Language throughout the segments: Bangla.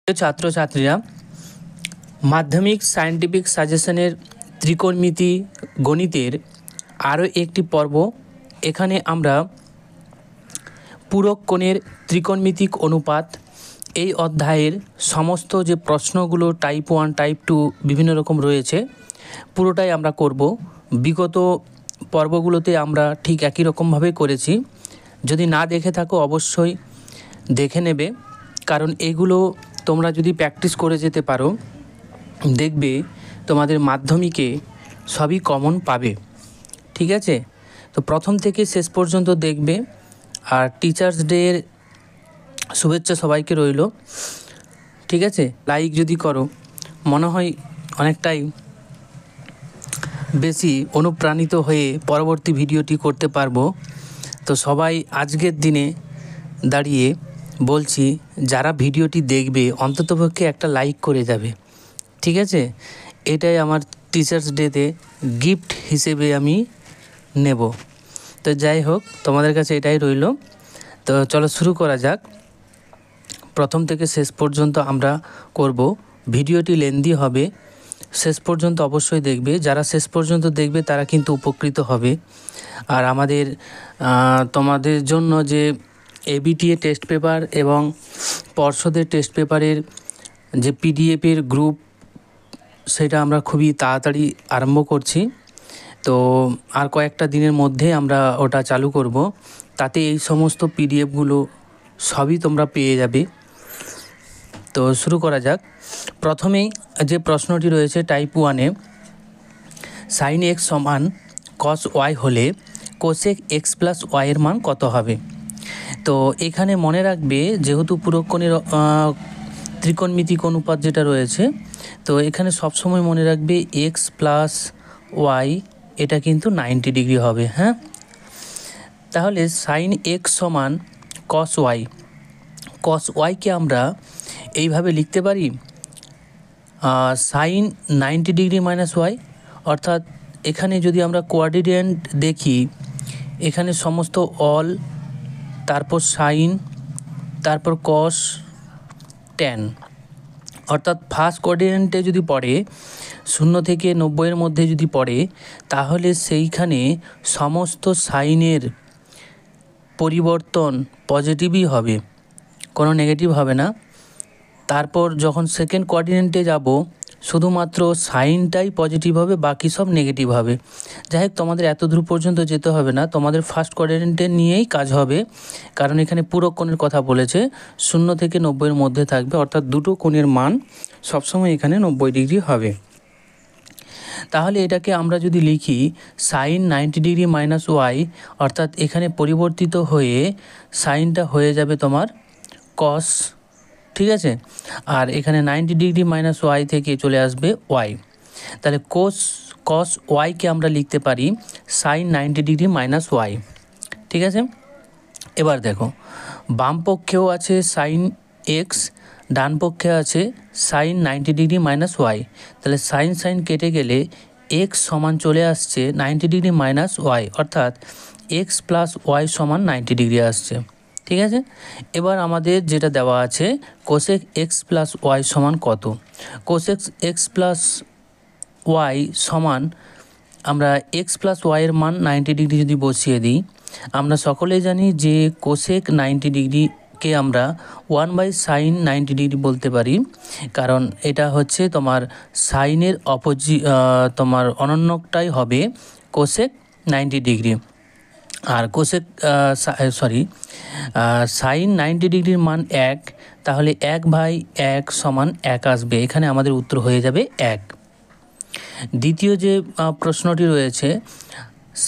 প্রিয় ছাত্রছাত্রীরা, মাধ্যমিক সায়েন্টিফিক সাজেশনের ত্রিকোণমিতি গণিতের আরও একটি পর্ব। এখানে আমরা পূরক কোণের ত্রিকোণমিতিক অনুপাত এই অধ্যায়ের সমস্ত যে প্রশ্নগুলো টাইপ 1 টাইপ 2 বিভিন্ন রকম রয়েছে পুরোটাই আমরা করব। বিগত পর্বগুলোতে আমরা ঠিক একই রকমভাবে করেছি। যদি না দেখে থাকো অবশ্যই দেখে নেবে, কারণ এগুলো তোমরা যদি প্র্যাকটিস করে যেতে পারো দেখবে তোমাদের মাধ্যমিকে সবই কমন পাবে। ঠিক আছে, তো প্রথম থেকে শেষ পর্যন্ত দেখবে। আর টিচার্স ডের শুভেচ্ছা সবাইকে রইল। ঠিক আছে, লাইক যদি করো মনে হয় অনেকটাই বেশি অনুপ্রাণিত হয়ে পরবর্তী ভিডিওটি করতে পারবো। তো সবাই আজকের দিনে দাঁড়িয়ে বলছি, যারা ভিডিওটি দেখবে অন্ততপক্ষে একটা লাইক করে যাবে। ঠিক আছে, এটাই আমার টিচার্স ডেতে গিফট হিসেবে আমি নেব। তো যাই হোক, তোমাদের কাছে এটাই রইল। তো চলো শুরু করা যাক। প্রথম থেকে শেষ পর্যন্ত আমরা করব। ভিডিওটি লেন্দি হবে, শেষ পর্যন্ত অবশ্যই দেখবে। যারা শেষ পর্যন্ত দেখবে তারা কিন্তু উপকৃত হবে। আর আমাদের তোমাদের জন্য যে এবিটিএ টেস্ট পেপার এবং পর্ষদের টেস্ট পেপারের যে পিডিএফের গ্রুপ, সেটা আমরা খুবই তাড়াতাড়ি আরম্ভ করছি। তো আর কয়েকটা দিনের মধ্যে আমরা ওটা চালু করব। তাতে এই সমস্ত পিডিএফগুলো সবই তোমরা পেয়ে যাবে। তো শুরু করা যাক। প্রথমেই যে প্রশ্নটি রয়েছে টাইপ 1-এ, সাইন এক্স সমান কস ওয়াই হলে কোসেক এক্স প্লাস ওয়াইয়ের মান কত হবে? তো এখানে মনে রাখবে, যেহেতু পূরক কোণের ত্রিকোণমিতিক অনুপাত যেটা রয়েছে, তো এখানে সবসময় মনে রাখবে এক্স প্লাস ওয়াই এটা কিন্তু 90 ডিগ্রি হবে। হ্যাঁ, তাহলে সাইন এক্স সমান কস ওয়াই। কস ওয়াইকে আমরা এইভাবে লিখতে পারি, সাইন 90 ডিগ্রি মাইনাস ওয়াই। অর্থাৎ এখানে যদি আমরা কোয়াড্রিন্ট দেখি, এখানে সমস্ত অল, তারপর সাইন, তারপর কস, ট্যান। অর্থাৎ ফার্স্ট কোয়াড্রিন্টে যদি পড়ে 0 থেকে 90-এর মধ্যে যদি পড়ে, তাহলে সেইখানে সমস্ত সাইনের পরিবর্তন পজিটিভই হবে, কোনো নেগেটিভ হবে না। তারপর যখন সেকেন্ড কোয়াড্রিন্টে যাব, শুধুমাত্র সাইনটাই পজিটিভ হবে, বাকি সব নেগেটিভ হবে। যাই হোক, তোমাদের এত দূর পর্যন্ত যেতে হবে না, তোমাদের ফার্স্ট কোয়াড্রিন্টে নিয়েই কাজ হবে, কারণ এখানে পূরক কোণের কথা বলেছে। 0 থেকে 90-এর মধ্যে থাকবে, অর্থাৎ দুটো কোণের মান সবসময় এখানে 90 ডিগ্রি হবে। তাহলে এটাকে আমরা যদি লিখি সাইন 90 ডিগ্রি মাইনাস ওয়াই, অর্থাৎ এখানে পরিবর্তিত হয়ে সাইনটা হয়ে যাবে তোমার কস। ঠিক আছে, আর এখানে 90 ডিগ্রি মাইনাস ওয়াই থেকে চলে আসবে ওয়াই। তাহলে কস ওয়াইকে আমরা লিখতে পারি সাইন 90 ডিগ্রি মাইনাস ওয়াই। ঠিক আছে, এবার দেখো, বাম পক্ষেও আছে সাইন এক্স, ডান পক্ষে আছে সাইন 90 ডিগ্রি মাইনাস ওয়াই। তাহলে সাইন কেটে গেলে এক্স সমান চলে আসছে 90 ডিগ্রি মাইনাস ওয়াই, অর্থাৎ এক্স প্লাস ওয়াই সমান 90 ডিগ্রি আসছে। ঠিক আছে, এবার আমাদের যেটা দেওয়া আছে কোসেক এক্স প্লাস ওয়াই সমান কত? কোসেক এক্স প্লাস ওয়াই সমান, আমরা এক্স প্লাস ওয়াইয়ের মান 90 ডিগ্রি যদি বসিয়ে দিই, আমরা সকলেই জানি যে কোসেক 90 ডিগ্রিকে আমরা 1/সাইন 90 ডিগ্রি বলতে পারি, কারণ এটা হচ্ছে তোমার সাইনের তোমার অনন্যকটাই হবে কোসেক 90 ডিগ্রি। আর কোসেক সাইন 90 ডিগ্রির মান 1, তাহলে 1/1 সমান 1 আসবে। এখানে আমাদের উত্তর হয়ে যাবে 1। দ্বিতীয় যে প্রশ্নটি রয়েছে,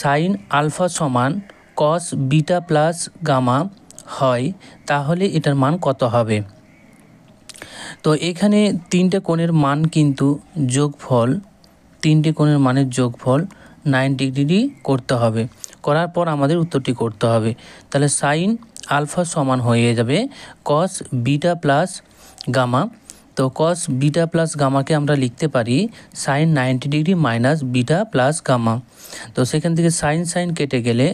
সাইন আলফা সমান কস বিটা প্লাস গামা হয়, তাহলে এটার মান কত হবে? তো এখানে তিনটে কোণের মান কিন্তু যোগফল, তিনটে কোণের মানের যোগফল 90 ডিগ্রি করতে হবে। করার পর আমাদের উত্তরটি করতে হবে। তাহলে সাইন আলফা সমান হয়ে যাবে কস বিটা প্লাস গামা। তো কস বিটা প্লাস গামাকে আমরা লিখতে পারি sine 90 degree minus beta plus gamma. তো সেখান থেকে সাইন কেটে গেলে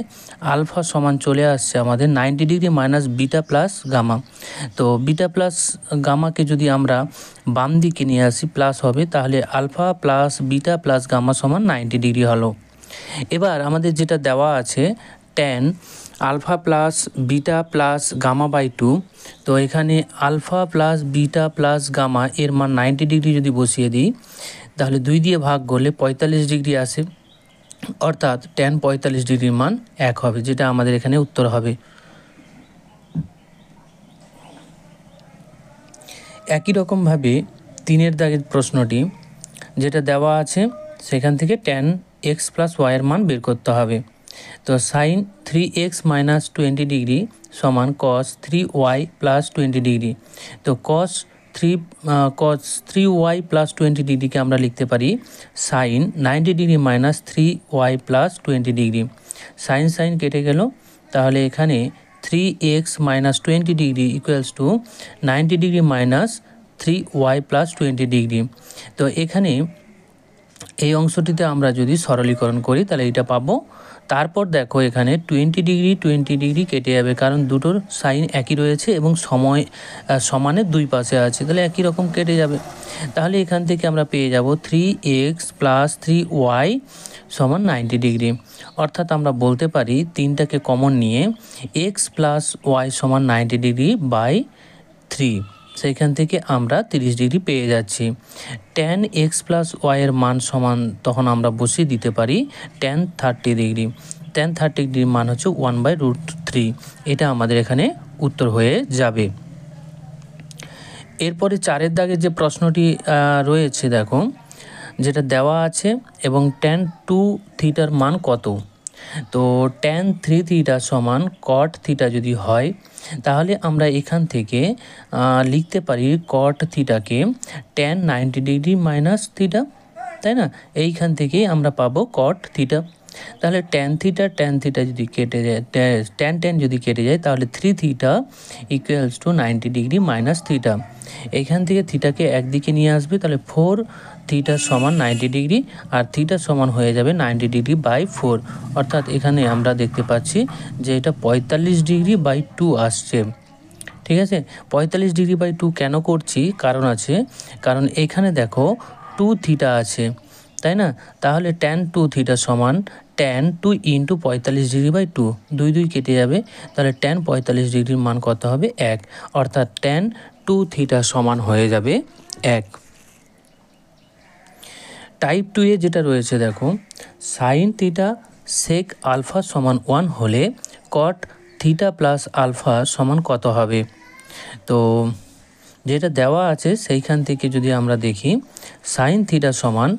আলফা সমান চলে আসছে আমাদের 90 degree minus beta plus gamma. তো বিটা প্লাস গামাকে যদি আমরা বাম দিকে নিয়ে আসি প্লাস হবে, তাহলে alpha plus beta plus gamma সমান 90 ডিগ্রি হলো। এবার আমাদের যেটা দেওয়া আছে tan alpha plus beta plus gamma by 2, তো এখানে alpha plus beta plus gamma এর মান 90 ডিগ্রি যদি বসিয়ে দিই তাহলে 2 দিয়ে ভাগ করলে 45 ডিগ্রি আসে, অর্থাৎ ট্যান 45 ডিগ্রির মান 1 হবে, যেটা আমাদের এখানে উত্তর হবে। একই রকমভাবে 3 দাগের প্রশ্নটি যেটা দেওয়া আছে সেখান থেকে ট্যান এক্স প্লাস ওয়াইয়ের মান বের করতে হবে। তো সাইন 3x মাইনাস 20 ডিগ্রি সমান কস 3y প্লাস 20 ডিগ্রি। তো কস 3y প্লাস 20 ডিগ্রিকে আমরা লিখতে পারি sine 90 degree minus 3y plus 20 degree. Sine কেটে গেল, তাহলে এখানে 3x minus 20 degree equals to 90 degree minus 3y plus 20 degree. তো এখানে এই অংশটিতে আমরা যদি সরলীকরণ করি তাহলে এটা পাবো। তারপর দেখো এখানে 20 ডিগ্রি কেটে যাবে, কারণ দুটোর সাইন একই রয়েছে এবং সমানের দুই পাশে আছে, তাহলে একই রকম কেটে যাবে। তাহলে এখান থেকে আমরা পেয়ে যাব 3x প্লাস 3y সমান 90 ডিগ্রি। অর্থাৎ আমরা বলতে পারি 3টাকে কমন নিয়ে x প্লাস y সমান 90 ডিগ্রি বাই 3, সেইখান থেকে আমরা 30 ডিগ্রি পেয়ে যাচ্ছি। ট্যান এক্স প্লাস ওয়াইয়ের মান সমান তখন আমরা বসিয়ে দিতে পারি ট্যান 30 ডিগ্রি। ট্যান 30 ডিগ্রির মান হচ্ছে 1/√3, এটা আমাদের এখানে উত্তর হয়ে যাবে। এরপরে 4 দাগের যে প্রশ্নটি রয়েছে দেখো, যেটা দেওয়া আছে এবং ট্যান 2 থিটার মান কত। তো ট্যান 3 থিটা সমান কট থিটা যদি হয় তাহলে আমরা এখান থেকে লিখতে পারি কট থিটাকে ট্যান 90 ডিগ্রি মাইনাস থিটা, তাই না? এইখান থেকেই আমরা পাবো কট থিটা। তাহলে ট্যান থিটা যদি কেটে যায়, ট্যান যদি কেটে যায় তাহলে 3 theta equals to 90 degree minus theta. এইখান থেকে থিটাকে একদিকে নিয়ে আসবে, তাহলে 4 থিটা সমান 90 ডিগ্রি আর থিটা সমান হয়ে যাবে 90 ডিগ্রি বাই 4, অর্থাৎ এখানে আমরা দেখতে পাচ্ছি যে এটা 45 ডিগ্রি বাই 2 আসছে। ঠিক আছে, 45 ডিগ্রি বাই 2 কেন করছি, কারণ আছে, কারণ এখানে দেখো 2 থিটা আছে, তাই না? তাহলে ট্যান 2 থিটা সমান ট্যান 2 ইন্টু 45 ডিগ্রি বাই 2, 2 কেটে যাবে, তাহলে ট্যান 45 ডিগ্রির মান কত হবে 1, অর্থাৎ ট্যান 2 থিটা সমান হয়ে যাবে 1। টাইপ 2 এ যেটা রয়েছে দেখো, সাইন থিটা সেক আলফা সমান 1 হলে কট থিটা প্লাস আলফা সমান কত হবে। তো যেটা দেওয়া আছে সেইখান থেকে যদি আমরা দেখি সাইন থিটা সমান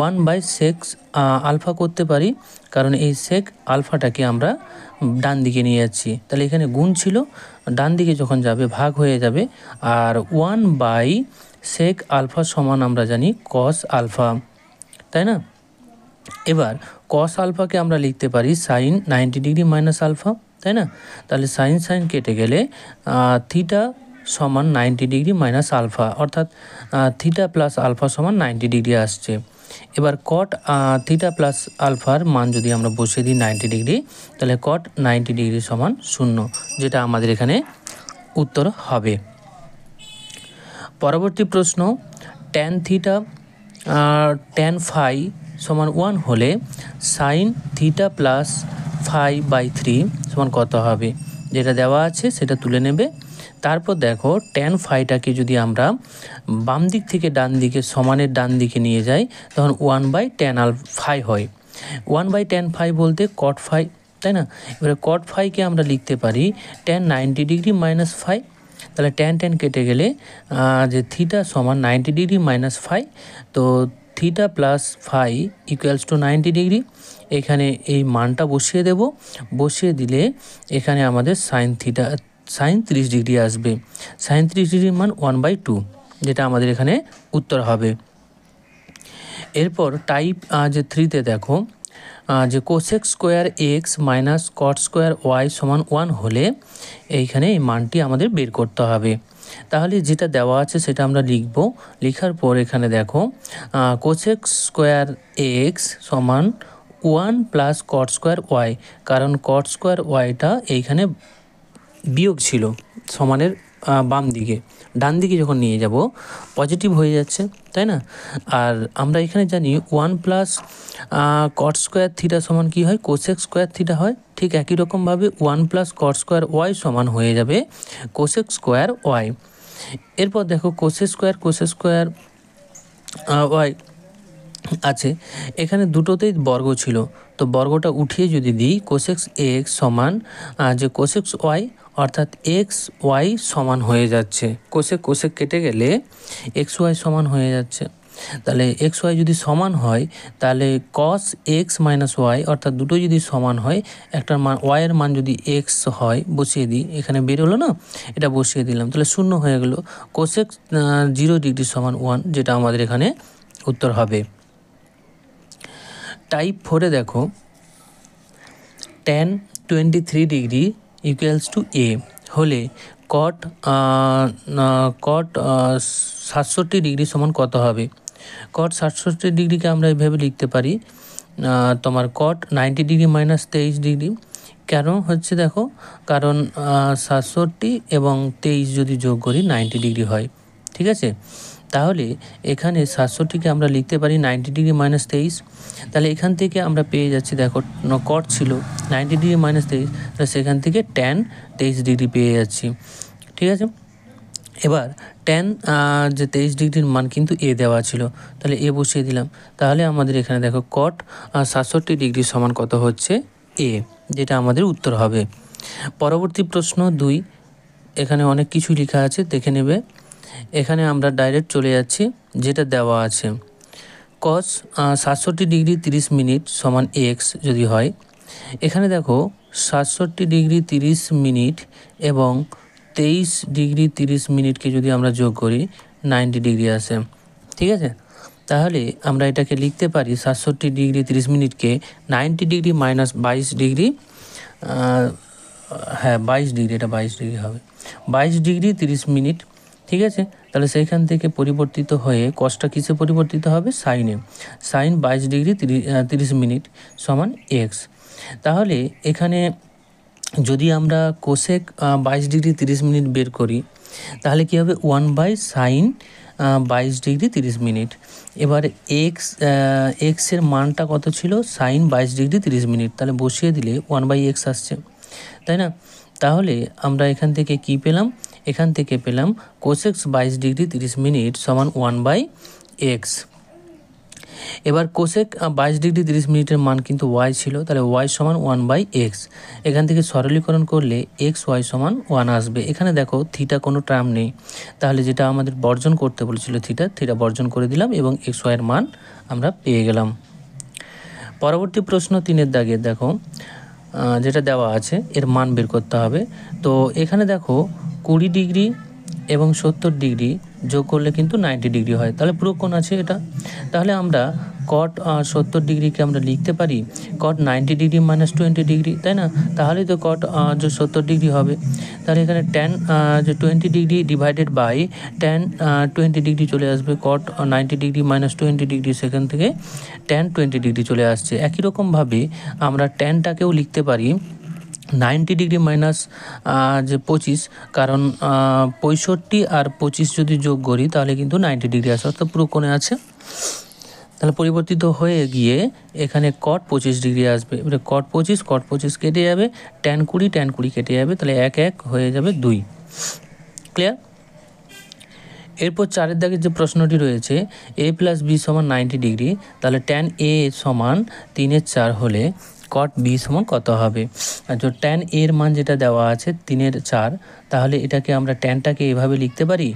1/sec আলফা করতে পারি, কারণ এই সেক আলফাটাকে আমরা ডান দিকে নিয়ে যাচ্ছি, তাহলে এখানে গুণ ছিল, ডান দিকে যখন যাবে ভাগ হয়ে যাবে, আর 1/sec আলফা সমান আমরা জানি কস আলফা, তাই না? এবার কস আলফাকে আমরা লিখতে পারি সাইন 90 ডিগ্রি মাইনাস আলফা, তাই না? তাহলে সাইন কেটে গেলে থিটা সমান 90 ডিগ্রি মাইনাস আলফা, অর্থাৎ থিটা প্লাস আলফা সমান 90 ডিগ্রি আসছে। এবার কট থিটা প্লাস আলফার মান যদি আমরা বসিয়ে দিই 90 ডিগ্রি, তাহলে কট 90 ডিগ্রি সমান 0, যেটা আমাদের এখানে উত্তর হবে। পরবর্তী প্রশ্ন, ট্যান থিটা ট্যান ফাই সমান 1 হলে sine theta plus phi by 3 সমান কত হবে, যেটা দেওয়া আছে সেটা তুলে নেবে। তারপর দেখো ট্যান ফাইটাকে যদি আমরা বাম দিক থেকে ডান দিকে সমানের ডান দিকে নিয়ে যাই তখন 1/tan ফাই হয়। 1/tan ফাই বলতে কট ফাই, তাই না? এবারে কট ফাইকে আমরা লিখতে পারি ট্যান 90 ডিগ্রি মাইনাস ফাই, তাহলে ট্যান কেটে গেলে যে থিটা সমান 90 ডিগ্রি মাইনাস ফাই, তো theta plus phi equals to 90 degree. এখানে এই মানটা বসিয়ে দেব, বসিয়ে দিলে এখানে আমাদের সাইন 30 ডিগ্রি আসবে। সাইন 30 ডিগ্রির মান 1/2, যেটা আমাদের এখানে উত্তর হবে। এরপর টাইপ যে 3তে দেখো যে cosec square x minus cot square y সমান 1 হলে এইখানে এই মানটি আমাদের বের করতে হবে। তাহলে যেটা দেওয়া আছে সেটা আমরা লিখব। লেখার পর এখানে দেখো কোসেক স্কোয়ার এক্স সমান 1 প্লাস কট স্কোয়ার ওয়াই, কারণ কট স্কোয়ার ওয়াইটা এইখানে বিয়োগ ছিল সমানের বাম দিকে, ডান দিকে যখন নিয়ে যাব পজিটিভ হয়ে যাচ্ছে, তাই না? আর আমরা এখানে জানি 1 প্লাস কট স্কোয়ার থিটা সমান কী হয়, কোসেক স্কোয়ার থিটা হয়। ঠিক একই রকমভাবে 1 প্লাস কট স্কোয়ার ওয়াই সমান হয়ে যাবে কোসেক স্কোয়ার ওয়াই। এরপর দেখো কোসেক স্কোয়ার ওয়াই আছে, এখানে দুটোতেই বর্গ ছিল, তো বর্গটা উঠিয়ে যদি দিই কোসেক্স এক্স সমান যে কোসেক্স ওয়াই, অর্থাৎ এক্স ওয়াই সমান হয়ে যাচ্ছে, কোসেক কেটে গেলে এক্স ওয়াই সমান হয়ে যাচ্ছে। তাহলে এক্স ওয়াই যদি সমান হয় তাহলে কস এক্স মাইনাস ওয়াই, অর্থাৎ দুটো যদি সমান হয়, একটার মান ওয়াইয়ের মান যদি এক্স হয়, বসিয়ে দিই, এখানে বেরোলো না, এটা বসিয়ে দিলাম, তাহলে শূন্য হয়ে গেল। কোসেক 0 ডিগ্রি সমান 1, যেটা আমাদের এখানে উত্তর হবে। টাইপ 4-এ দেখো tan 23 ডিগ্রি ইকুয়ালস টু এ হলে কট 67 ডিগ্রি সমান কত হবে? কট 67 ডিগ্রিকে আমরা এইভাবে লিখতে পারি, তোমার কট 90 ডিগ্রি মাইনাস 23 ডিগ্রি। কেন হচ্ছে দেখো, কারণ 67 এবং 23 যদি যোগ করি 90 ডিগ্রি হয়, ঠিক আছে? তাহলে এখানে 67কে আমরা লিখতে পারি 90 ডিগ্রি মাইনাস 23। তাহলে এখান থেকে আমরা পেয়ে যাচ্ছি, দেখো কট ছিল 90 ডিগ্রি মাইনাস 23, তাহলে সেখান থেকে ট্যান 23 ডিগ্রি পেয়ে যাচ্ছি, ঠিক আছে? এবার ট্যান যে 23 ডিগ্রির মান কিন্তু এ দেওয়া ছিল, তাহলে এ বসিয়ে দিলাম। তাহলে আমাদের এখানে দেখো কট 67 ডিগ্রি সমান কত হচ্ছে, এ, যেটা আমাদের উত্তর হবে। পরবর্তী প্রশ্ন 2, এখানে অনেক কিছু লেখা আছে, দেখে নেবে। এখানে আমরা ডাইরেক্ট চলে যাচ্ছি, যেটা দেওয়া আছে কস 67 ডিগ্রি 30 মিনিট সমান এক্স যদি হয়, এখানে দেখো 67 ডিগ্রি 30 মিনিট এবং 23 ডিগ্রি 30 মিনিটকে যদি আমরা যোগ করি 90 ডিগ্রি আসে, ঠিক আছে? তাহলে আমরা এটাকে লিখতে পারি 67 ডিগ্রি 30 মিনিটকে 90 ডিগ্রি মাইনাস 22 ডিগ্রি, হ্যাঁ 22 ডিগ্রি, এটা 22 ডিগ্রি হবে, 22 ডিগ্রি 30 মিনিট, ঠিক আছে? তাহলে সেইখান থেকে পরিবর্তিত হয়ে কসটা কিসে পরিবর্তিত হবে, সাইনে, সাইন 22 ডিগ্রি 30 মিনিট সমান এক্স। তাহলে এখানে যদি আমরা কোসেক 22 ডিগ্রি 30 মিনিট বের করি, তাহলে কী হবে, 1/sin 22 ডিগ্রি 30 মিনিট। এবার এক্সের মানটা কত ছিল, সাইন 22 ডিগ্রি 30 মিনিট, তাহলে বসিয়ে দিলে 1/x আসছে, তাই না? তাহলে আমরা এখান থেকে কি পেলাম, এখান থেকে পেলাম কোসেক 22 ডিগ্রি 30 মিনিট সমান 1/x। এবার কোসেক 22 ডিগ্রি 30 মিনিটের মান কিন্তু ওয়াই ছিল, তাহলে ওয়াই সমান 1/x। এখান থেকে সরলীকরণ করলে এক্স ওয়াই সমান 1 আসবে। এখানে দেখো থিটা কোনো টার্ম নেই, তাহলে যেটা আমাদের বর্জন করতে বলেছিল থিটা বর্জন করে দিলাম এবং এক্স ওয়াইয়ের মান আমরা পেয়ে গেলাম। পরবর্তী প্রশ্ন 3-এর দাগে দেখো যেটা দেওয়া আছে এর মান বের করতে হবে। তো এখানে দেখো 20 ডিগ্রি এবং 70 ডিগ্রি যোগ করলে কিন্তু 90 ডিগ্রি হয়, তাহলে পুরো কোণ আছে এটা। তাহলে আমরা কট 70 ডিগ্রিকে আমরা লিখতে পারি কট 90 ডিগ্রি মাইনাস 20 ডিগ্রি, তাই না? তাহলে তো কট যে 70 ডিগ্রি হবে, তাহলে এখানে ট্যান যে 20 degree divided by tan 20 degree চলে আসবে, কট 90 ডিগ্রি মাইনাস 20 ডিগ্রি, সেখান থেকে ট্যান 20 ডিগ্রি চলে আসছে। একই রকমভাবে আমরা ট্যানটাকেও লিখতে পারি 90 ডিগ্রি মাইনাস যে 25, কারণ 65 আর 25 যদি যোগ করি তাহলে কিন্তু 90 ডিগ্রি আসে, অর্থাৎ পুরো কোণে আছে। তাহলে পরিবর্তিত হয়ে গিয়ে এখানে কট 25 ডিগ্রি আসবে। এবারে কট 25 কেটে যাবে, ট্যান 20 কেটে যাবে, তাহলে 1 হয়ে যাবে 2। ক্লিয়ার? এরপর 4-এর দাগের যে প্রশ্নটি রয়েছে a প্লাস বি সমান 90 ডিগ্রি, তাহলে ট্যান এ সমান 3/4 হলে কট বি সমান কত হবে? তো ট্যান এর মান যেটা দেওয়া আছে 3/4, তাহলে এটাকে আমরা ট্যানটাকে এভাবে লিখতে পারি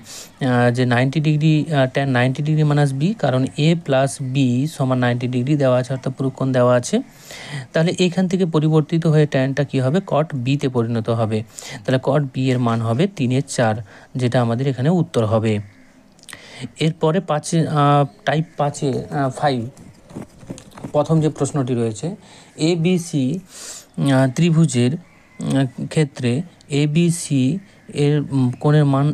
যে 90 degree tan 90 degree minus B, কারণ এ প্লাস বি সমান 90 ডিগ্রি দেওয়া আছে, অর্থাৎ পুরো কোণ দেওয়া আছে। তাহলে এখান থেকে পরিবর্তিত হয়ে ট্যানটা কী হবে, কট বিতে পরিণত হবে, তাহলে কট বি এর মান হবে 3/4, যেটা আমাদের এখানে উত্তর হবে। এরপরে টাইপ 5 প্রথম যে প্রশ্নটি রয়েছে এ বি সি ত্রিভুজের ক্ষেত্রে এ বি সি এর কোণের মান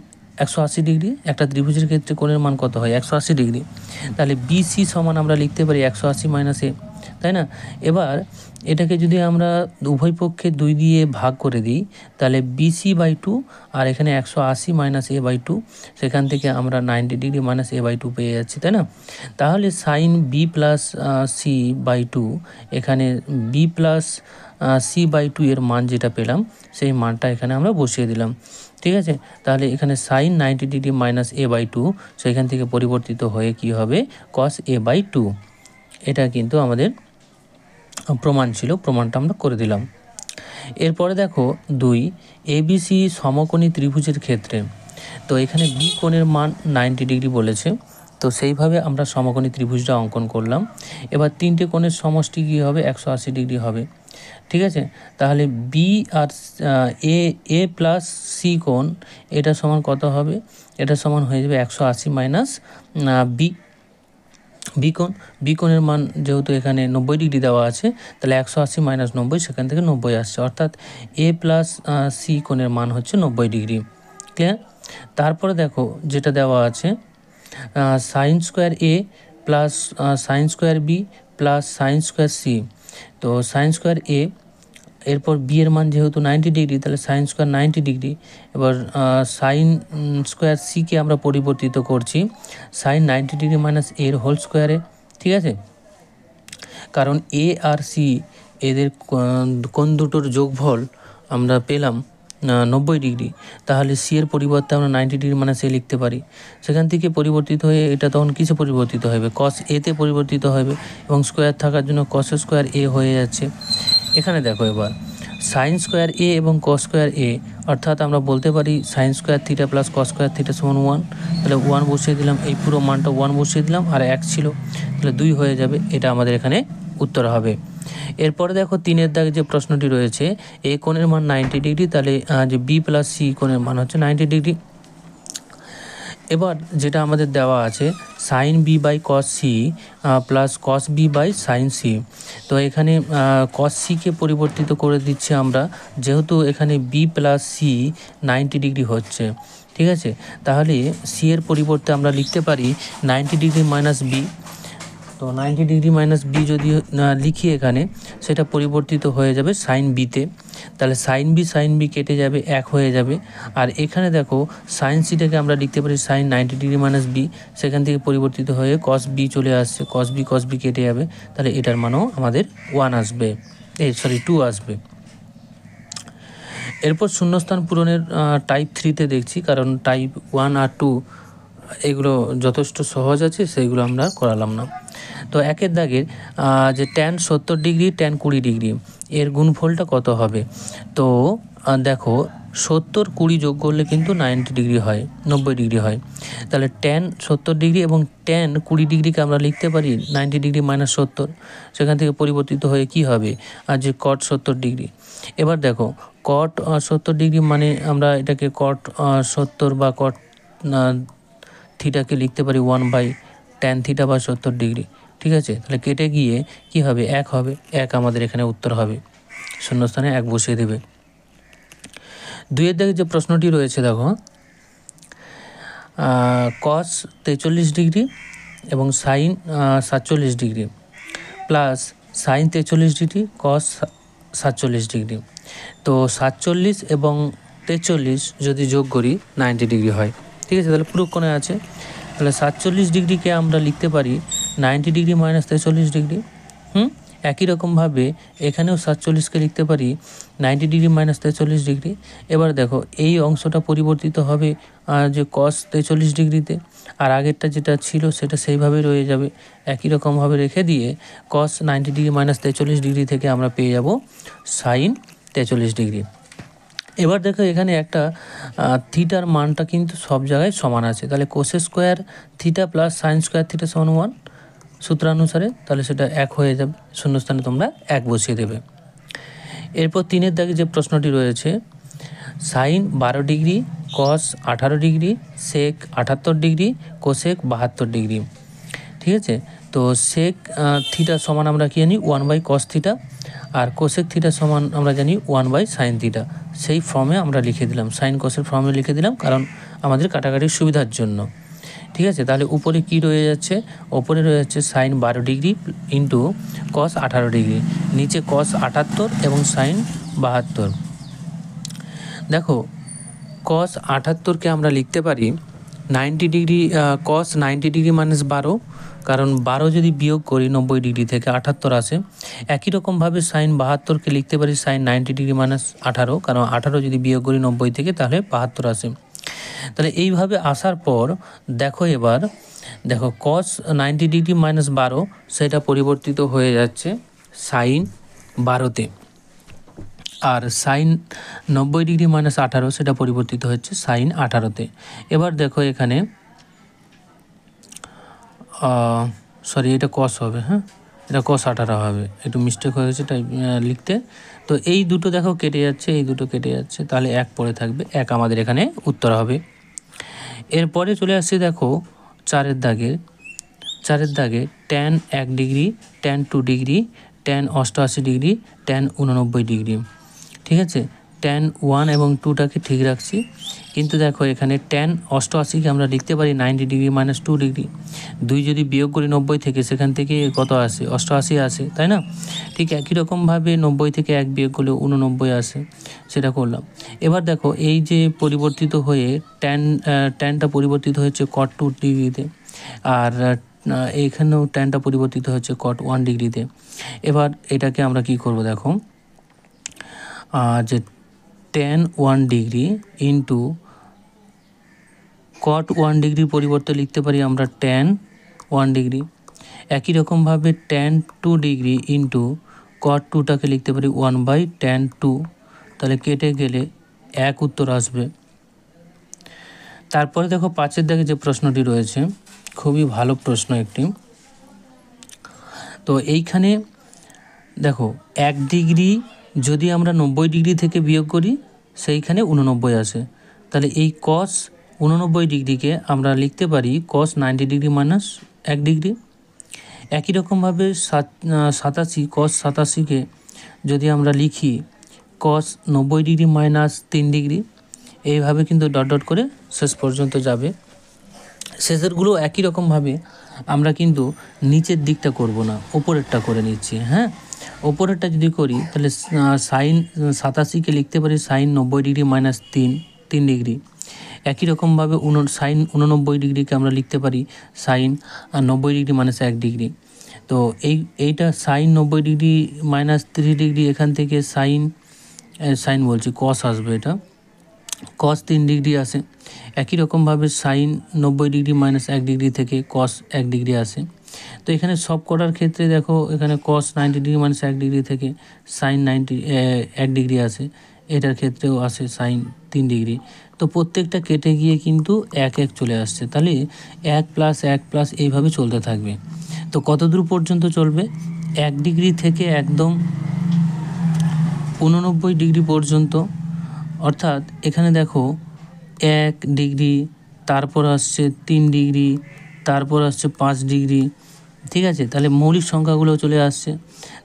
180 ডিগ্রি, একটা ত্রিভুজের ক্ষেত্রে কোণের মান কত হয় 180 ডিগ্রি, তাহলে বিসি সমান আমরা লিখতে পারি 180 মাইনাস এ, তাই না? এবার এটাকে যদি আমরা উভয় পক্ষে 2 দিয়ে ভাগ করে দিই তাহলে বিসি বাই 2 আর এখানে 180 মাইনাস এ বাই 2, সেখান থেকে আমরা 90 ডিগ্রি মাইনাস এ বাই 2 পেয়ে যাচ্ছি, তাই না? তাহলে sine B plus C by 2, এখানে বি প্লাস সি বাই 2 এর মান যেটা পেলাম সেই মানটা এখানে আমরা বসিয়ে দিলাম, ঠিক আছে? তাহলে এখানে sine 90 degree minus A by 2 সেখান থেকে পরিবর্তিত হয়ে কি হবে কস এ বাই 2। এটা কিন্তু আমাদের প্রমাণ ছিল, প্রমাণটা আমরা করে দিলাম। এরপরে দেখো 2, এবিসি সমকোণী ত্রিভুজের ক্ষেত্রে, তো এখানে বি কোণের মান 90 ডিগ্রি বলেছে, তো সেইভাবে আমরা সমকোণী ত্রিভুজটা অঙ্কন করলাম। এবার 3টে কোণের সমষ্টি কী হবে 180 ডিগ্রি হবে, ঠিক আছে? তাহলে বি আর এ প্লাস সি কোণ এটা সমান কত হবে, এটা সমান হয়ে যাবে 180 মাইনাস বি কোণের মান যেহেতু এখানে 90 ডিগ্রি দেওয়া আছে তাহলে 180 মাইনাস 90 সেখান থেকে 90 আসছে, অর্থাৎ এ প্লাস সি কোণের মান হচ্ছে 90 ডিগ্রি। ক্লিয়ার? তারপরে দেখো যেটা দেওয়া আছে sine square A plus sine square B plus sine square C, তো সাইন স্কোয়ার এ, এরপর বি এর মান যেহেতু 90 ডিগ্রি তাহলে সাইন স্কোয়ার 90 ডিগ্রি। এবার সাইন স্কোয়ার সিকে আমরা পরিবর্তিত করছি সাইন 90 ডিগ্রি মাইনাস এর হোল স্কোয়ারে, ঠিক আছে? কারণ এ আর সি এদের কোণ দুটোর যোগফল আমরা পেলাম 90 ডিগ্রি, তাহলে সি এর পরিবর্তে আমরা 90 ডিগ্রি মাইনাস এ লিখতে পারি। সেখান থেকে পরিবর্তিত হয়ে এটা তখন কিসে পরিবর্তিত হবে কস এতে পরিবর্তিত হবে, এবং স্কোয়ার থাকার জন্য কস স্কোয়ার এ হয়ে যাচ্ছে। এখানে দেখো এবার সাইন স্কোয়ার এ এবং কস স্কোয়ার এ, অর্থাৎ আমরা বলতে পারি sine square theta plus cos square theta সমান 1, তাহলে 1 বসিয়ে দিলাম, এই পুরো মানটা 1 বসিয়ে দিলাম, আর 1 ছিল তাহলে 2 হয়ে যাবে, এটা আমাদের এখানে উত্তর হবে। এরপরে দেখো 3-এর দাগে যে প্রশ্নটি রয়েছে এ কোণের মান 90 ডিগ্রি, তাহলে যে বি প্লাস সি কোণের মান হচ্ছে 90 ডিগ্রি। এবার যেটা আমাদের দেওয়া আছে sine B by cos C plus cos B by sine C, তো এখানে কস সিকে পরিবর্তিত করে দিচ্ছি আমরা, যেহেতু এখানে বি প্লাস সি 90 ডিগ্রি হচ্ছে, ঠিক আছে? তাহলে সি এর পরিবর্তে আমরা লিখতে পারি 90 ডিগ্রি মাইনাস বি, তো 90 ডিগ্রি মাইনাস বি যদি লিখি এখানে সেটা পরিবর্তিত হয়ে যাবে সাইন বিতে, তাহলে সাইন বি কেটে যাবে 1 হয়ে যাবে। আর এখানে দেখো সাইন সিটাকে আমরা লিখতে পারি সাইন 90 ডিগ্রি মাইনাস বি, সেখান থেকে পরিবর্তিত হয়ে কস বি চলে আসছে, কস বি কেটে যাবে, তাহলে এটার মানও আমাদের 1 আসবে, 2 আসবে। এরপর শূন্যস্থান পূরণের টাইপ 3তে দেখছি, কারণ টাইপ 1 আর 2 এগুলো যথেষ্ট সহজ আছে, সেইগুলো আমরা করালাম না। তো 1-এর দাগের যে ট্যান 70 ডিগ্রি ট্যান 20 ডিগ্রি এর গুণফলটা কত হবে, তো দেখো 70 20 যোগ করলে কিন্তু 90 ডিগ্রি হয়, 90 ডিগ্রি হয়, তাহলে ট্যান 70 ডিগ্রি এবং ট্যান 20 ডিগ্রিকে আমরা লিখতে পারি 90 ডিগ্রি মাইনাস 70, সেখান থেকে পরিবর্তিত হয়ে কি হবে আর যে কট 70 ডিগ্রি। এবার দেখো কট 70 ডিগ্রি মানে আমরা এটাকে কট 70 বা কট থিটাকে লিখতে পারি 1/tan থিটা বা 70 ডিগ্রি, ঠিক আছে? তাহলে কেটে গিয়ে কি হবে 1 হবে, 1 আমাদের এখানে উত্তর হবে, শূন্যস্থানে 1 বসিয়ে দেবে। 2-এর দাগে যে প্রশ্নটি রয়েছে দেখো কস 43 ডিগ্রি এবং sine 47 degree plus sine 43 degree cos 47 degree, তো 47 এবং 43 যদি যোগ করি 90 ডিগ্রি হয়, ঠিক আছে? তাহলে পুরো কোণে আছে, তাহলে 47 ডিগ্রিকে আমরা লিখতে পারি 90 ডিগ্রি মাইনাস 43 ডিগ্রি। একই রকমভাবে এখানেও 47কে লিখতে পারি 90 ডিগ্রি মাইনাস 43 ডিগ্রি। এবার দেখো এই অংশটা পরিবর্তিত হবে যে কস 43 ডিগ্রিতে, আর আগেরটা যেটা ছিল সেটা সেইভাবেই রয়ে যাবে, একই রকমভাবে রেখে দিয়ে কস 90 ডিগ্রি মাইনাস 43 ডিগ্রি থেকে আমরা পেয়ে যাব সাইন 43 ডিগ্রি। এবার দেখো এখানে একটা থিটার মানটা কিন্তু সব জায়গায় সমান আছে, তাহলে cosec square theta plus sine square theta সমান 1 সূত্রানুসারে, তাহলে সেটা 1 হয়ে যাবে, শূন্যস্থানে তোমরা 1 বসিয়ে দেবে। এরপর 3-এর দাগে যে প্রশ্নটি রয়েছে sine 12 degree cos 18 degree sec 78 degree cosec 72 degree, ঠিক আছে? তো সেক থিটা সমান আমরা কি জানি 1/cos থিটা, আর কোসেক থিটা সমান আমরা জানি 1/sin থিটা, সেই ফর্মে আমরা লিখে দিলাম, সাইন কোসের ফর্মে লিখে দিলাম, কারণ আমাদের কাটাকাটির সুবিধার জন্য। ঠিক আছে, তাহলে উপরে কি রয়ে যাচ্ছে, ওপরে রয়ে যাচ্ছে sine 12 degree into cos 18 degree, নিচে কস 78 এবং সাইন 72। দেখো কস 78কে আমরা লিখতে পারি 90 ডিগ্রি, কস 90 ডিগ্রি মাইনাস 12, কারণ 12 যদি বিয়োগ করি 90 ডিগ্রি থেকে 78 আসে। একই রকমভাবে সাইন 72কে লিখতে পারি সাইন 90 ডিগ্রি মাইনাস 18, কারণ 18 যদি বিয়োগ করি 90 থেকে তাহলে 72 আসে। তাহলে এইভাবে আসার পর দেখো কস 90 ডিগ্রি মাইনাস 12 সেটা পরিবর্তিত হয়ে যাচ্ছে সাইন 12তে, আর সাইন 90 ডিগ্রি মাইনাস 18 সেটা পরিবর্তিত হচ্ছে সাইন 18তে। এবার দেখো এখানে সরি, এটা কস হবে, হ্যাঁ এটা কস 18 হবে, একটু মিস্টেক হয়ে গেছে তাই লিখতে। তো এই দুটো দেখো কেটে যাচ্ছে, এই দুটো কেটে যাচ্ছে, তাহলে 1 পড়ে থাকবে, 1 আমাদের এখানে উত্তর হবে। এরপরে চলে আসছে দেখো 4-এর দাগে tan 1 degree, tan 2 degree, tan 88 degree, tan 89 degree. ঠিক আছে, ট্যান 1 এবং 2টাকে ঠিক রাখছি, কিন্তু দেখো এখানে ট্যান 88কে আমরা লিখতে পারি 90 ডিগ্রি মাইনাস 2 ডিগ্রি। 2 যদি বিয়োগ করি 90 থেকে, সেখান থেকে কত আসে, 88 আসে, তাই না? ঠিক একই রকমভাবে 90 থেকে 1 বিয়োগ করলে 89 আসে, সেটা করলাম। এবার দেখো এই যে পরিবর্তিত হয়ে ট্যানটা পরিবর্তিত হয়েছে কট 2 ডিগ্রিতে, আর এইখানেও ট্যানটা পরিবর্তিত হচ্ছে কট 1 ডিগ্রিতে। এবার এটাকে আমরা কি করব, দেখো যে ট্যান 1 ডিগ্রি ইন্টু কট 1 ডিগ্রির পরিবর্তে লিখতে পারি আমরা ট্যান 1 ডিগ্রি। একই রকমভাবে ট্যান 2 ডিগ্রি ইন্টু কট 2টাকে লিখতে পারি 1/ট্যান 2, তাহলে কেটে গেলে 1 উত্তর আসবে। তারপরে দেখো 5-এর দাগে যে প্রশ্নটি রয়েছে, খুবই ভালো প্রশ্ন একটি। তো এইখানে দেখো 1 ডিগ্রি যদি আমরা 90 ডিগ্রি থেকে বিয়োগ করি সেইখানে 89 আসে, তাহলে এই কস 89 ডিগ্রিকে আমরা লিখতে পারি কস 90 ডিগ্রি মাইনাস 1 ডিগ্রি। একই রকমভাবে 87 কস 87কে যদি আমরা লিখি কস 90 ডিগ্রি মাইনাস 3 ডিগ্রি, এইভাবে কিন্তু ডট ডট করে শেষ পর্যন্ত যাবে। শেষেরগুলো একই রকমভাবে আমরা কিন্তু নিচের দিকটা করব না, ওপরেরটা করে নিচ্ছি। হ্যাঁ, ওপরেরটা যদি করি তাহলে সাইন 87কে লিখতে পারি সাইন 90 ডিগ্রি মাইনাস 3 ডিগ্রি। একই রকমভাবে সাইন 89 ডিগ্রিকে আমরা লিখতে পারি সাইন 90 ডিগ্রি মাইনাস 1 ডিগ্রি। তো এইটা সাইন 90 ডিগ্রি মাইনাস 3 ডিগ্রি, এখান থেকে সাইন বলছি কস আসবে, এটা কস 3 ডিগ্রি আসে। একই রকমভাবে সাইন 90 ডিগ্রি মাইনাস 1 ডিগ্রি থেকে কস 1 ডিগ্রি আসে। তো এখানে সব কটার ক্ষেত্রে দেখো এখানে কস 90 ডিগ্রি মাইনাস 1 ডিগ্রি থেকে সাইন 1 ডিগ্রি আসে, এটার ক্ষেত্রেও আসে সাইন 3 ডিগ্রি। তো প্রত্যেকটা কেটে গিয়ে কিন্তু 1 চলে আসছে, তাহলে 1 প্লাস 1 প্লাস এইভাবে চলতে থাকবে। তো কত দূর পর্যন্ত চলবে, 1 ডিগ্রি থেকে একদম 89 ডিগ্রি পর্যন্ত। অর্থাৎ এখানে দেখো 1 ডিগ্রি, তারপর আসছে 3 ডিগ্রি, তারপর আসছে 5 ডিগ্রি। ঠিক আছে, তাহলে মৌলিক সংখ্যাগুলো চলে আসছে।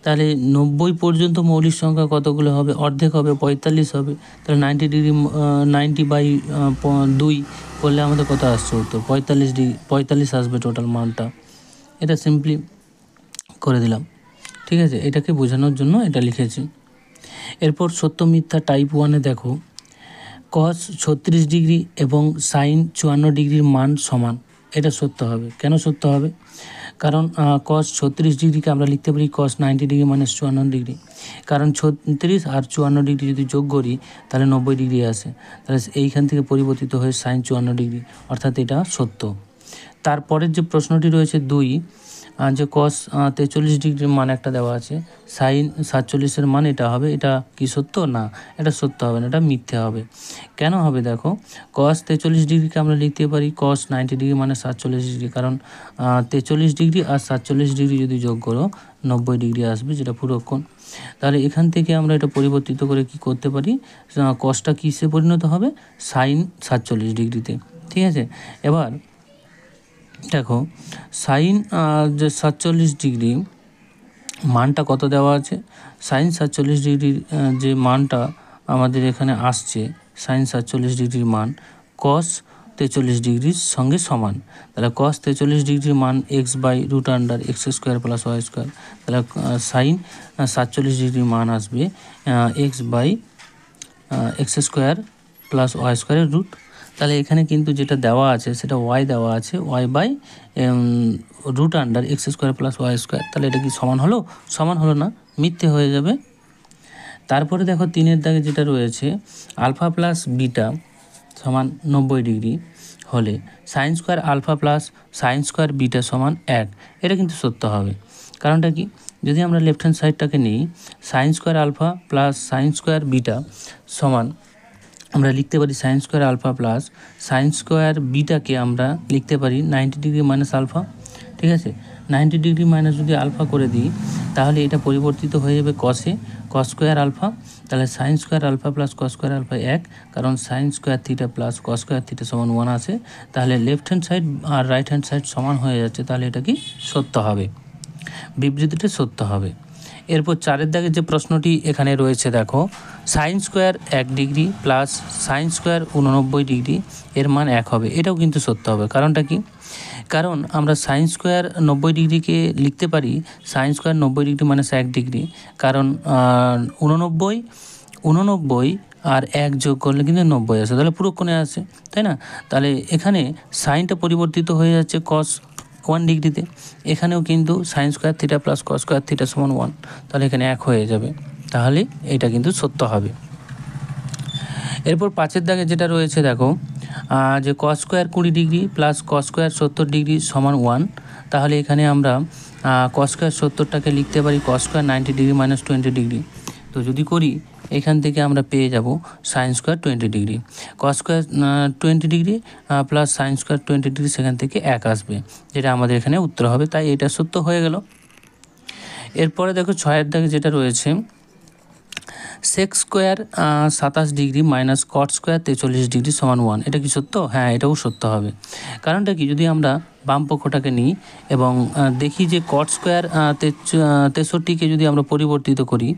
তাহলে 90 পর্যন্ত মৌলিক সংখ্যা কতগুলো হবে, অর্ধেক হবে, 45 হবে। তাহলে 90 ডিগ্রি 90/2 করলে আমাদের কত আসছে উত্তর, 45 আসবে টোটাল মানটা। এটা সিম্পলি করে দিলাম। ঠিক আছে, এটাকে বোঝানোর জন্য এটা লিখেছি। এরপর সত্য মিথ্যা টাইপ 1-এ দেখো কস 36 ডিগ্রি এবং সাইন 54 ডিগ্রির মান সমান, এটা সত্য হবে। কেন সত্য হবে, কারণ কস 36 ডিগ্রিকে আমরা লিখতে পারি কস 90 ডিগ্রি মাইনাস 54 ডিগ্রি, কারণ 36 আর 54 ডিগ্রি যদি যোগ করি তাহলে 90 ডিগ্রি আসে, তাহলে এইখান থেকে পরিবর্তিত হয়ে সাইন 54 ডিগ্রি, অর্থাৎ এটা সত্য। তারপরের যে প্রশ্নটি রয়েছে 2, যে কস 43 ডিগ্রির মান একটা দেওয়া আছে, সাইন 47-এর মান এটা হবে, এটা কি সত্য, না এটা সত্য হবে না, এটা মিথ্যে হবে। কেন হবে, দেখো কস 43 ডিগ্রিকে আমরা লিখতে পারি কস 90 ডিগ্রি মানে 47 ডিগ্রি, কারণ 43 ডিগ্রি আর 47 ডিগ্রি যদি যোগ করো 90 ডিগ্রি আসবে, যেটা পুরোক্ষণ। তাহলে এখান থেকে আমরা এটা পরিবর্তিত করে কি করতে পারি, কসটা কিসে পরিণত হবে, সাইন 47 ডিগ্রিতে। ঠিক আছে, এবার দেখো সাইন যে 47 ডিগ্রি মানটা কত দেওয়া আছে, সাইন 47 ডিগ্রির যে মানটা আমাদের এখানে আসছে, সাইন 47 ডিগ্রির মান কস 43 ডিগ্রির সঙ্গে সমান। তাহলে কস 43 ডিগ্রির মান x by root under x square plus y square. তাহলে সাইন 47 ডিগ্রির মান আসবে x by x square plus y স্কোয়ারের রুট। তাহলে এখানে কিন্তু যেটা দেওয়া আছে সেটা ওয়াই দেওয়া আছে, y by root under x square plus y square. তাহলে এটা কি সমান হলো? সমান হলো না, মিথ্যে হয়ে যাবে। তারপরে দেখো 3-এর দাগে যেটা রয়েছে আলফা প্লাস বিটা সমান 90 ডিগ্রি হলে sine square alpha plus sine square beta সমান 1। এটা কিন্তু সত্য হবে। কারণটা কি? যদি আমরা লেফট হ্যান্ড সাইডটাকে নিই, sine square alpha plus sine square beta সমান আমরা লিখতে পারি sine square alpha plus sine square বিটাকে আমরা লিখতে পারি 90 ডিগ্রি মাইনাস আলফা। ঠিক আছে, 90 ডিগ্রি মাইনাস যদি আলফা করে দিই তাহলে এটা পরিবর্তিত হয়ে যাবে কসে, কস স্কোয়ার আলফা। তাহলে sine square alpha plus cos square alpha 1, কারণ sine square theta plus cos square theta সমান 1 আছে। তাহলে লেফট হ্যান্ড সাইড আর রাইট হ্যান্ড সাইড সমান হয়ে যাচ্ছে। তাহলে এটা কি সত্য হবে, বিবৃতিটা সত্য হবে। এরপর 4-এর দাগে যে প্রশ্নটি এখানে রয়েছে দেখো, sine square 1 degree plus sine square 89 degree এর মান 1 হবে। এটাও কিন্তু সত্য হবে। কারণটা কি? কারণ আমরা সাইন স্কোয়ার 90 ডিগ্রিকে লিখতে পারি sine square 90 degree minus 1 degree, কারণ 89 আর 1 যোগ করলে কিন্তু 90 আসে, তাহলে পুরো কোণে আসে, তাই না? তাহলে এখানে সাইনটা পরিবর্তিত হয়ে যাচ্ছে কস 1 ডিগ্রিতে, এখানেও কিন্তু sign square theta plus cos square theta সমান 1, তাহলে এখানে 1 হয়ে যাবে। তাহলে এটা কিন্তু সত্য হবে। এরপর 5-এর দাগে যেটা রয়েছে দেখো, যে cos square 20 degree plus cos square 70 degree সমান 1। তাহলে এখানে আমরা কস স্কোয়ার 70টাকে লিখতে পারি cos square 90 degree minus 20 degree. তো যদি করি এখান থেকে আমরা পেয়ে যাব sign square 20 degree, cos square 20 degree plus sine square 20 degree, সেখান থেকে 1 আসবে, যেটা আমাদের এখানে উত্তর হবে। তাই এটা সত্য হয়ে গেল। এরপরে দেখো 6-এর দাগে যেটা রয়েছে, sec square 27 degree minus cot square 43 degree সমান 1। এটা কি সত্য? হ্যাঁ, এটাও সত্য হবে। কারণটা কি? যদি আমরা বাম পক্ষটাকে নিই এবং দেখি যে কট স্কোয়ার 63কে যদি আমরা পরিবর্তিত করি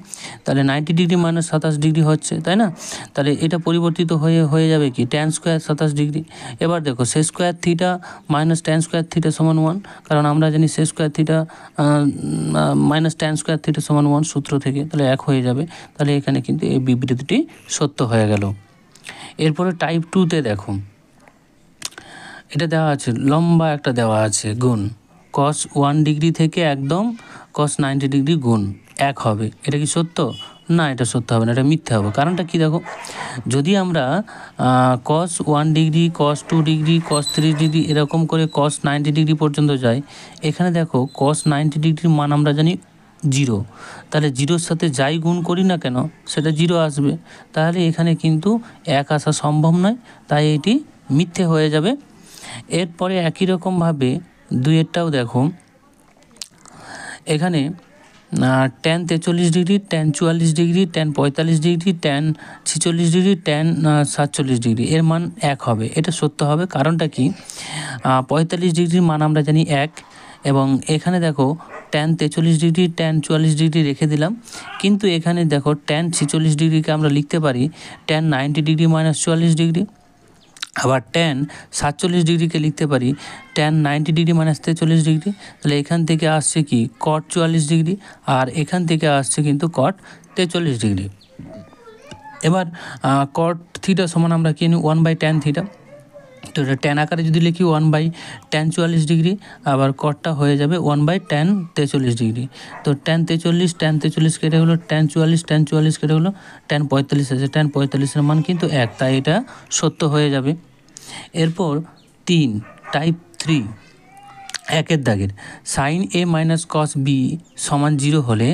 তাহলে 90 ডিগ্রি মাইনাস 27 ডিগ্রি হচ্ছে, তাই না? তাহলে এটা পরিবর্তিত হয়ে যাবে কি ট্যান স্কোয়ার 27 ডিগ্রি। এবার দেখো sec square theta minus tan square theta সমান 1, কারণ আমরা জানি sec square theta minus tan square theta সমান 1 সূত্র থেকে, তাহলে 1 হয়ে যাবে। তাহলে এখানে কিন্তু এই বিবৃতিটি সত্য হয়ে গেল। এরপরে টাইপ 2-তে দেখো, এটা দেওয়া আছে, লম্বা একটা দেওয়া আছে গুণ কস 1 ডিগ্রি থেকে একদম কস 90 ডিগ্রি গুণ 1 হবে। এটা কি সত্য? না, এটা সত্য হবে না, এটা মিথ্যে হবে। কারণটা কি? দেখো, যদি আমরা কস 1 ডিগ্রি কস 2 ডিগ্রি কস 3 ডিগ্রি এরকম করে কস 90 ডিগ্রি পর্যন্ত যাই, এখানে দেখো কস 90 ডিগ্রির মান আমরা জানি 0, তাহলে 0-র সাথে যাই গুণ করি না কেন সেটা 0 আসবে। তাহলে এখানে কিন্তু 1 আসা সম্ভব নয়, তাই এটি মিথ্যে হয়ে যাবে। এরপরে একই রকমভাবে 2-এরটাও দেখো, এখানে tan 43 degree tan 44 degree tan 45 degree tan 46 degree tan 47 degree এর মান 1 হবে। এটা সত্য হবে। কারণটা কি? 45 ডিগ্রির মান আমরা জানি 1, এবং এখানে দেখো ট্যান 43 ডিগ্রি ট্যান 44 ডিগ্রি রেখে দিলাম, কিন্তু এখানে দেখো ট্যান 46 ডিগ্রিকে আমরা লিখতে পারি ট্যান 90 ডিগ্রি মাইনাস 44 ডিগ্রি, আবার ট্যান 47 ডিগ্রিকে লিখতে পারি ট্যান 90 ডিগ্রি মাইনাস 43 ডিগ্রি। তাহলে এখান থেকে আসছে কি কট 44 ডিগ্রি, আর এখান থেকে আসছে কিন্তু কট 43 ডিগ্রি। এবার কট থিটা সমান আমরা কি নিই 1/tan থিটা। তো এটা ট্যান আকারে যদি লিখি 1/tan 44 ডিগ্রি, আবার কটটা হয়ে যাবে 1/tan 43 ডিগ্রি। তো ট্যান 43 কেটে হলো ট্যান 44 কেটে হলো ট্যান 45 আছে, ট্যান 45-এর মান কিন্তু 1, তাই এটা সত্য হয়ে যাবে। এরপর 3 টাইপ 3 1-এর দাগের sine a minus cos b সমান 0 হলে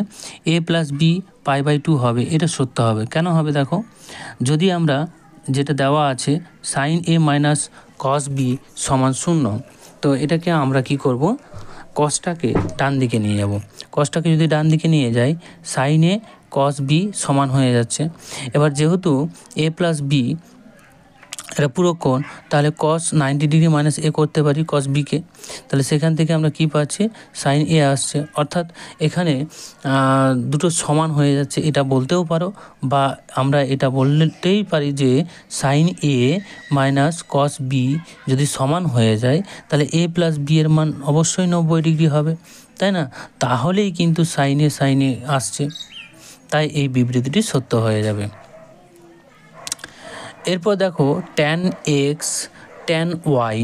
a প্লাস b π/2 হবে। এটা সত্য হবে। কেন হবে? দেখো, যদি আমরা যেটা দেওয়া আছে sine a minus cos b সমান 0, তো এটাকে আমরা কি করব, কসটাকে ডান দিকে নিয়ে যাব। কসটাকে যদি ডান দিকে নিয়ে যাই সাইন a কস b সমান হয়ে যাচ্ছে। এবার যেহেতু a প্লাস b এটা পুরো কোণ, তাহলে cos 90 ডিগ্রি মাইনাস এ করতে পারি cos বিকে, তাহলে সেখান থেকে আমরা কি পাচ্ছি সাইন এ আসছে। অর্থাৎ এখানে দুটো সমান হয়ে যাচ্ছে এটা বলতেও পারো, বা আমরা এটা বলতেই পারি যে সাইন এ মাইনাস cos বি যদি সমান হয়ে যায় তাহলে এ প্লাস বি এর মান অবশ্যই 90 ডিগ্রি হবে, তাই না? তাহলেই কিন্তু সাইনে আসছে, তাই এই বিবৃতিটি সত্য হয়ে যাবে। এরপর দেখো ট্যান এক্স ট্যান ওয়াই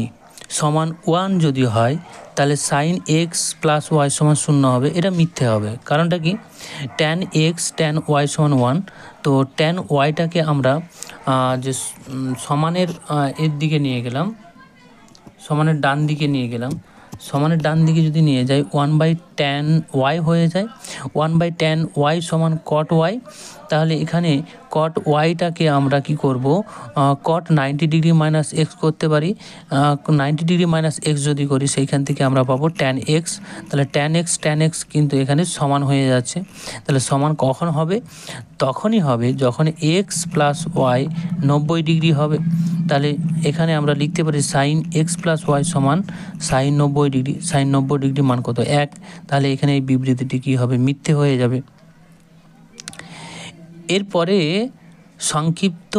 সমান 1 যদি হয় তাহলে সাইন এক্স প্লাস ওয়াই সমান 0 হবে, এটা মিথ্যে হবে। কারণটা কি, ট্যান এক্স ট্যান ওয়াই সমান 1, তো ট্যান ওয়াইটাকে আমরা যে সমানের এর দিকে নিয়ে গেলাম, সমানের ডান দিকে নিয়ে গেলাম, সমানের ডান দিকে যদি নিয়ে যাই 1/tan ওয়াই হয়ে যায়, 1/tan ওয়াই সমান cot ওয়াই। তাহলে এখানে cot ওয়াইটাকে আমরা কি করব, cot 90 ডিগ্রি মাইনাস এক্স করতে পারি। 90 ডিগ্রি মাইনাস এক্স যদি করি সেইখান থেকে আমরা পাবো tan এক্স, তাহলে tan এক্স কিন্তু এখানে সমান হয়ে যাচ্ছে। তাহলে সমান কখন হবে, তখনই হবে যখন এক্স প্লাস ওয়াই 90 ডিগ্রি হবে। তাহলে এখানে আমরা লিখতে পারি সাইন এক্স প্লাস ওয়াই সমান সাইন 90 ডিগ্রি, সাইন 90 ডিগ্রি মান কত 1, তাহলে এখানে এই বিবৃতিটি কী হবে মিথ্যে হয়ে যাবে। এরপরে সংক্ষিপ্ত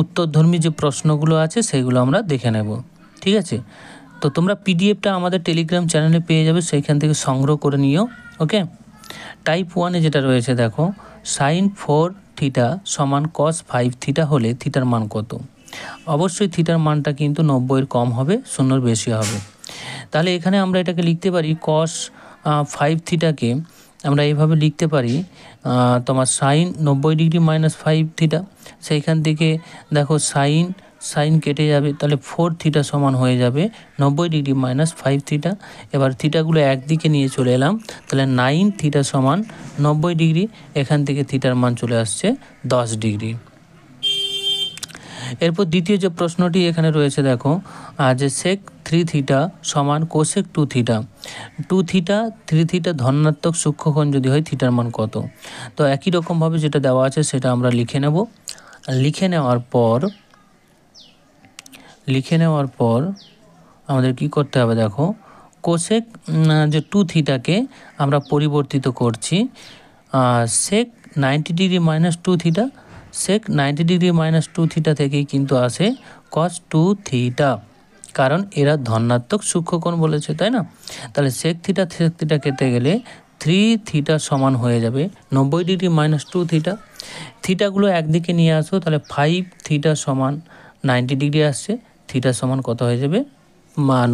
উত্তরধর্মী যে প্রশ্নগুলো আছে সেগুলো আমরা দেখে নেব, ঠিক আছে? তো তোমরা পিডিএফটা আমাদের টেলিগ্রাম চ্যানেলে পেয়ে যাবে, সেইখান থেকে সংগ্রহ করে নিও, ওকে? টাইপ 1-এ যেটা রয়েছে দেখো, সাইন 4 থিটা সমান cos 5 থিটা হলে থিটার মান কত? অবশ্যই থিটার মানটা কিন্তু 90-এর কম হবে, 0-এর বেশি হবে। তাহলে এখানে আমরা এটাকে লিখতে পারি cos 5 থিটাকে আমরা এইভাবে লিখতে পারি, তোমার সাইন 90 ডিগ্রি মাইনাস 5 থিটা, সেইখান থেকে দেখো সাইন কেটে যাবে, তাহলে 4 থিটা সমান হয়ে যাবে 90 ডিগ্রি মাইনাস 5 থিটা। এবার থিটাগুলো একদিকে নিয়ে চলে এলাম, তাহলে 9 থিটা সমান 90 ডিগ্রি, এখান থেকে থিটার মান চলে আসছে 10 ডিগ্রি। এরপর দ্বিতীয় যে প্রশ্নটি এখানে রয়েছে দেখো, যে sec 3 থিটা সমান cosec 2 থিটা, 2 থিটা 3 থিটা ধনাত্মক সূক্ষ্মকোণ যদি হয় থিটার মান কত? তো একই রকমভাবে যেটা দেওয়া আছে সেটা আমরা লিখে নেব। লিখে নেওয়ার পর আমাদের কি করতে হবে দেখো, কোসেক যে 2 থিটাকে আমরা পরিবর্তিত করছি sec 90 degree minus 2 theta, sec 90 degree minus 2 theta থেকেই কিন্তু আসে cos 2 থিটা, কারণ এরা ধনাত্মক সূক্ষ্মকোণ বলেছে, তাই না? তাহলে sec থিটা কেটে গেলে 3 থিটা সমান হয়ে যাবে 90 ডিগ্রি মাইনাস 2 থিটা। থিটাগুলো একদিকে নিয়ে আসো, তাহলে 5 থিটা সমান 90 ডিগ্রি আসছে, থিটা সমান কত হয়ে যাবে,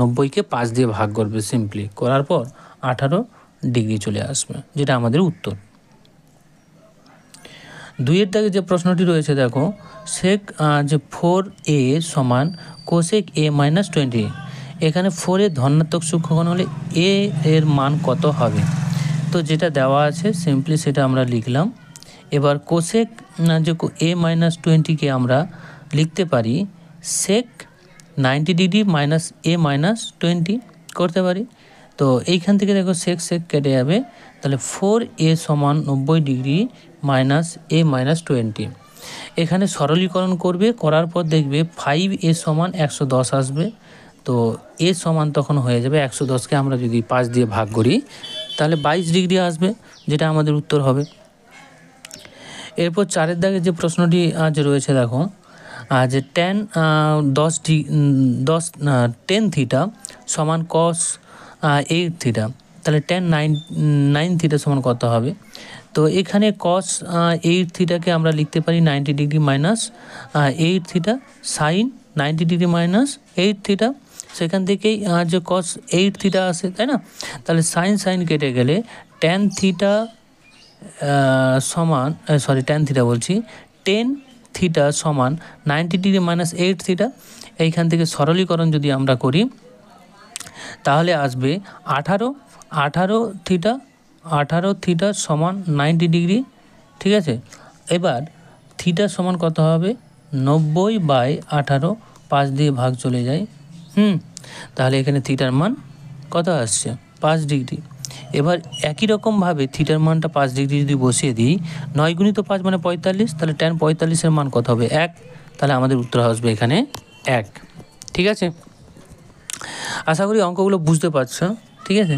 90কে 5 দিয়ে ভাগ করবে, সিম্পলি করার পর 18 ডিগ্রি চলে আসবে, যেটা আমাদের উত্তর। 2-এর দাগে যে প্রশ্নটি রয়েছে দেখো, sec যে 4a সমান cosec a মাইনাস 20, এখানে 4-এর ধনাত্মক সূক্ষ্মকোণ হলে a এর মান কত হবে? তো যেটা দেওয়া আছে সিম্পলি সেটা আমরা লিখলাম। এবার cosec যে a মাইনাস 20কে আমরা লিখতে পারি sec 90 degree minus a minus 20 করতে পারি। তো এইখান থেকে দেখো sec কেটে যাবে, তাহলে 4a সমান 90 ডিগ্রি মাইনাস a মাইনাস 20। এখানে সরলীকরণ করবে, করার পর দেখবে 5a সমান 110 আসবে। তো a সমান তখন হয়ে যাবে 110কে আমরা যদি 5 দিয়ে ভাগ করি তাহলে 22 ডিগ্রি আসবে, যেটা আমাদের উত্তর হবে। এরপর 4-এর দাগে যে প্রশ্নটি যে রয়েছে দেখো, যে tan 10 থিটা সমান cos 8 থিটা, তাহলে tan 9 থিটা সমান কত হবে? তো এখানে cos 8 থিটাকে আমরা লিখতে পারি 90 degree minus 8 theta sine 90 degree minus 8 theta, সেখান থেকেই যে cos 8 থিটা আসে, তাই না? তাহলে সাইন কেটে গেলে tan থিটা সমান tan থিটা বলছি 10 থিটা সমান 90 ডিগ্রি মাইনাস 8 থিটা। এইখান থেকে সরলীকরণ যদি আমরা করি তাহলে আসবে 18 থিটা সমান 90 ডিগ্রি, ঠিক আছে? এবার থিটা সমান কত হবে, 90/18, 5 দিয়ে ভাগ চলে যায়, তাহলে এখানে থিটার মান কত আসছে 5 ডিগ্রি। এবার একই রকমভাবে থিটার মানটা 5 ডিগ্রি যদি বসিয়ে দিই, 9 × 5 মানে 45, তাহলে tan 45-এর মান কত হবে 1, তাহলে আমাদের উত্তর আসবে এখানে 1। ঠিক আছে, আশা করি অঙ্কগুলো বুঝতে পারছো। ঠিক আছে,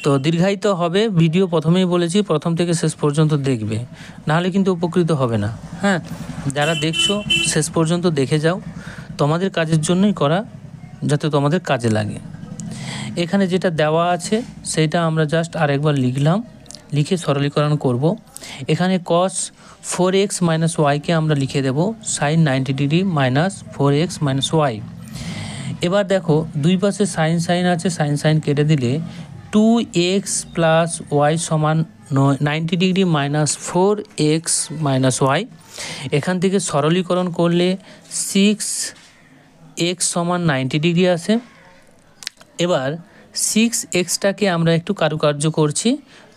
তো দীর্ঘায়িত হবে ভিডিও, প্রথমেই বলেছি প্রথম থেকে শেষ পর্যন্ত দেখবে, নাহলে কিন্তু উপকৃত হবে না। হ্যাঁ, যারা দেখছো শেষ পর্যন্ত দেখে যাও, তোমাদের কাজের জন্যই করা, যাতে তোমাদের কাজে লাগে। এখানে যেটা দেওয়া আছে সেটা আমরা জাস্ট আরেকবার লিখলাম, লিখে সরলীকরণ করব। এখানে cos 4x মাইনাস ওয়াইকে আমরা লিখে দেব sin 90 degree minus 4x minus y. এবার দেখো দুই পাশে সাইন সাইন আছে, সাইন সাইন কেটে দিলে 2x প্লাস ওয়াই সমান 90 degree minus 4x minus Y. এখান থেকে সরলীকরণ করলে 6x সমান 90 ডিগ্রি আসে। এবার 6xটাকে আমরা একটু কারুকার্য করছি,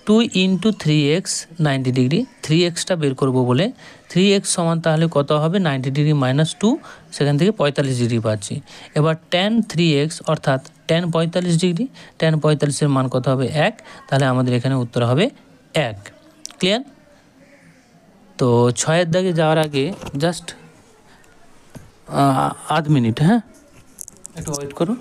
2 ইন্টু 3x 90 ডিগ্রি, 3xটা বের করব বলে 3x সমান তাহলে কত হবে 90 ডিগ্রি মাইনাস 2, সেখান থেকে 45 ডিগ্রি পাচ্ছি। এবার tan 3x অর্থাৎ tan 45 ডিগ্রি, tan 45-এর মান কত হবে 1, তাহলে আমাদের এখানে উত্তর হবে 1। ক্লিয়ার? তো 6-এর দাগে যাওয়ার আগে জাস্ট আধ মিনিট, হ্যাঁ একটু ওয়েট করো।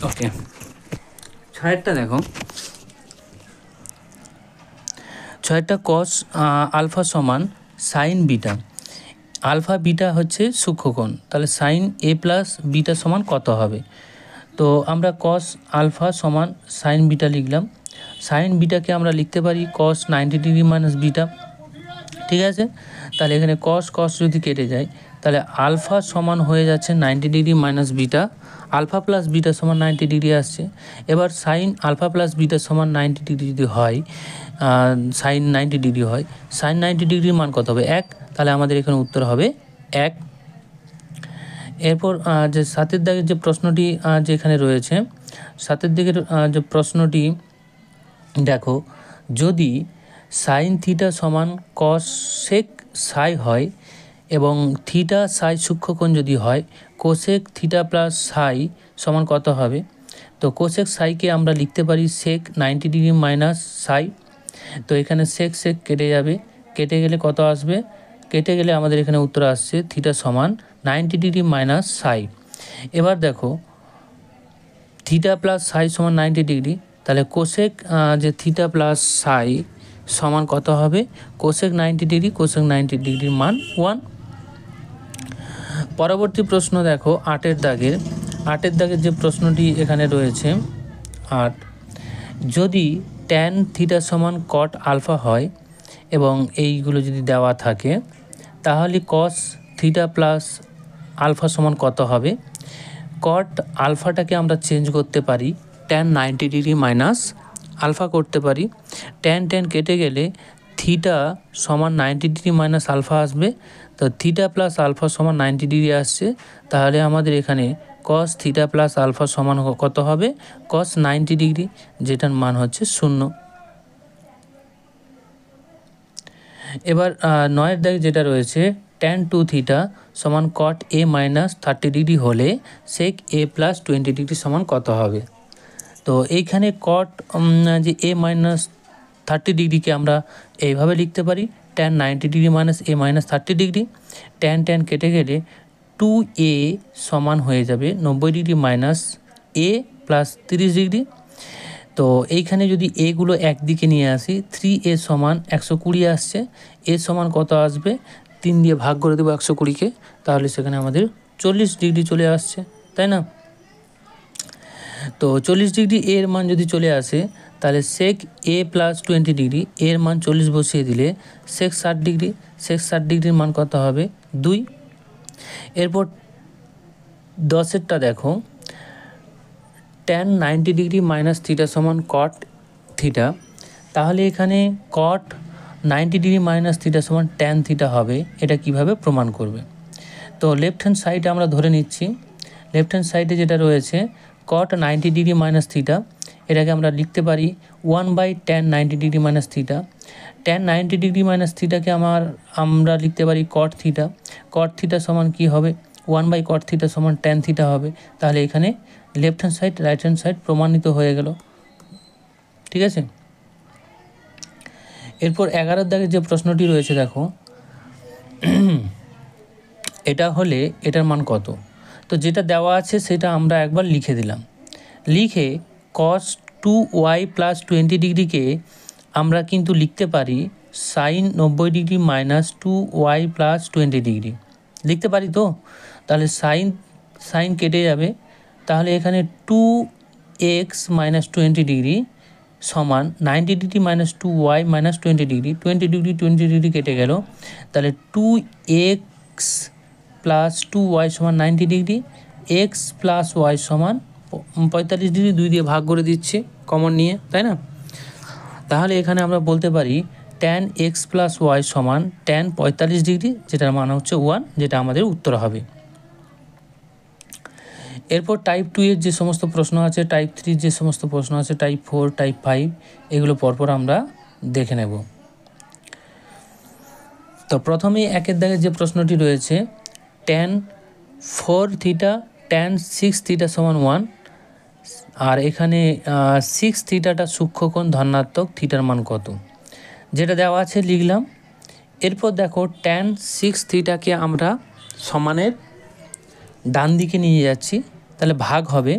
ওকে, 6-এরটা দেখো, 6-এরটা cos আলফা সমান সাইন বিটা। আলফা বিটা হচ্ছে সূক্ষ্মকোণ, তাহলে সাইন a প্লাস বিটা সমান কত হবে? তো আমরা cos আলফা সমান সাইন বিটা লিখলাম। সাইন বিটাকে আমরা লিখতে পারি cos 90 ডিগ্রি মাইনাস বিটা। ঠিক আছে, তাহলে এখানে cos যদি কেটে যায়, তাহলে আলফা সমান হয়ে যাচ্ছে 90 degree minus beta, alpha plus beta সমান 90 ডিগ্রি আসছে। এবার সাইন আলফা প্লাস বিটা সমান 90 ডিগ্রি যদি হয়, সাইন 90 ডিগ্রি হয়, সাইন 90 ডিগ্রির মান কত হবে 1, তাহলে আমাদের এখানে উত্তর হবে 1। এরপর যে 7-এর দাগের যে প্রশ্নটি যেখানে রয়েছে, 7-এর দিকের যে প্রশ্নটি দেখো, যদি সাইন থিটা সমান কোসেক সাই হয় এবং থিটা সাই সূক্ষ্মকোণ যদি হয়, কোসেক থিটা প্লাস সাই সমান কত হবে? তো কোসেক সাইকে আমরা লিখতে পারি সেক 90 ডিগ্রি মাইনাস সাই। তো এখানে সেক সেক কেটে যাবে, কেটে গেলে কত আসবে? কেটে গেলে আমাদের এখানে উত্তর আসছে থিটা সমান 90 ডিগ্রি মাইনাস সাই। এবার দেখো থিটা প্লাস সাই সমান 90 ডিগ্রি, তাহলে কোসেক যে থিটা প্লাস সাই সমান কত হবে? কোসেক 90 ডিগ্রি, কোসেক 90 ডিগ্রির মান 1। পরবর্তী প্রশ্ন দেখো 8-এর দাগের যে প্রশ্নটি এখানে রয়েছে 8, যদি ট্যান থিটা সমান কট আলফা হয় এবং এইগুলো যদি দেওয়া থাকে, তাহলে কস থিটা প্লাস আলফা সমান কত হবে? কট আলফাটাকে আমরা চেঞ্জ করতে পারি ট্যান 90 ডিগ্রি মাইনাস আলফা করতে পারি। ট্যান কেটে গেলে থিটা সমান 90 ডিগ্রি মাইনাস আলফা আসবে, তো থিটা প্লাস আলফা সমান 90 ডিগ্রি আসছে, তাহলে আমাদের এখানে কস থিটা প্লাস আলফা সমান কত হবে? কস 90 ডিগ্রি, যেটার মান হচ্ছে 0। এবার 9-এর দাগে যেটা রয়েছে, ট্যান 2 থিটা সমান কট এ মাইনাস 30 ডিগ্রি হলে সেক এ প্লাস 20 ডিগ্রি সমান কত হবে? তো এইখানে কট যে এ মাইনাস 30 ডিগ্রিকে আমরা এইভাবে লিখতে পারি, ট্যান 90 ডিগ্রি মাইনাস এ মাইনাস 30 ডিগ্রি। ট্যান কেটে গেলে 2a সমান হয়ে যাবে 90 ডিগ্রি মাইনাস এ প্লাস 30 ডিগ্রি। তো এইখানে যদি এগুলো একদিকে নিয়ে আসি, 3a সমান 120 আসছে, এ সমান কত আসবে? 3 দিয়ে ভাগ করে দেবো 120-কে, তাহলে সেখানে আমাদের 40 ডিগ্রি চলে আসছে, তাই না? তো 40 ডিগ্রি এর মান যদি চলে আসে, তাহলে সেক এ প্লাস 20 ডিগ্রি এর মান 40 বসিয়ে দিলে সেক 60 ডিগ্রি, সেক 60 ডিগ্রির মান কত হবে? 2। এরপর 10-এরটা দেখো, ট্যান 90 ডিগ্রি মাইনাস থিটা সমান কট থিটা, তাহলে এখানে কট 90 ডিগ্রি মাইনাস থিটা সমান ট্যান থিটা হবে। এটা কিভাবে প্রমাণ করবে? তো লেফট হ্যান্ড সাইডে আমরা ধরে নিচ্ছি, লেফট হ্যান্ড সাইডে যেটা রয়েছে কট 90 ডিগ্রি মাইনাস থিটা, এটাকে আমরা লিখতে পারি 1/tan 90 degree minus theta. Tan 90 degree minus থিটাকে আমরা লিখতে পারি কট থিটা। কট থিটা সমান কী হবে? 1/cot থিটা সমান ট্যান থিটা হবে। তাহলে এখানে left hand side right hand side প্রমাণিত হয়ে গেল। ঠিক আছে। এরপর 11 দাগের যে প্রশ্নটি রয়েছে দেখো, এটা হলে এটার মান কত। তো যেটা দেওয়া আছে সেটা আমরা একবার লিখে দিলাম। লিখে cos 2y প্লাস 20 ডিগ্রিকে আমরা কিন্তু লিখতে পারি sine 90 degree minus 2y plus 20 degree লিখতে পারি। তো তাহলে সাইন কেটে যাবে, তাহলে এখানে 2x মাইনাস 20 ডিগ্রি সমান 90 degree minus 2y minus 20 degree, 20 degree কেটে গেল, তাহলে 2x প্লাস 2y সমান 90 ডিগ্রি, x প্লাস y সমান 45 ডিগ্রি, 2 দিয়ে ভাগ করে দিচ্ছি কমন নিয়ে, তাই না। তাহলে এখানে আমরা বলতে পারি tan x প্লাস y সমান tan 45 ডিগ্রি, যেটার মান হচ্ছে 1, যেটা আমাদের উত্তর হবে। এরপর টাইপ 2 এর যে সমস্ত প্রশ্ন আছে, টাইপ 3 যে সমস্ত প্রশ্ন আছে, টাইপ 4, টাইপ 5, এগুলো পরপর আমরা দেখে নেব। তো প্রথমেই 1 দাগের যে প্রশ্নটি রয়েছে, tan 4 থিটা tan 6 থিটা সমান 1, আর এখানে 6 থিটাটা সূক্ষ্মকোণ ধনাত্মক, থিটার মান কত, যেটা দেওয়া আছে লিখলাম। এরপর দেখো tan 6 থিটাকে আমরা সমানের ডান দিকে নিয়ে যাচ্ছি, তাহলে ভাগ হবে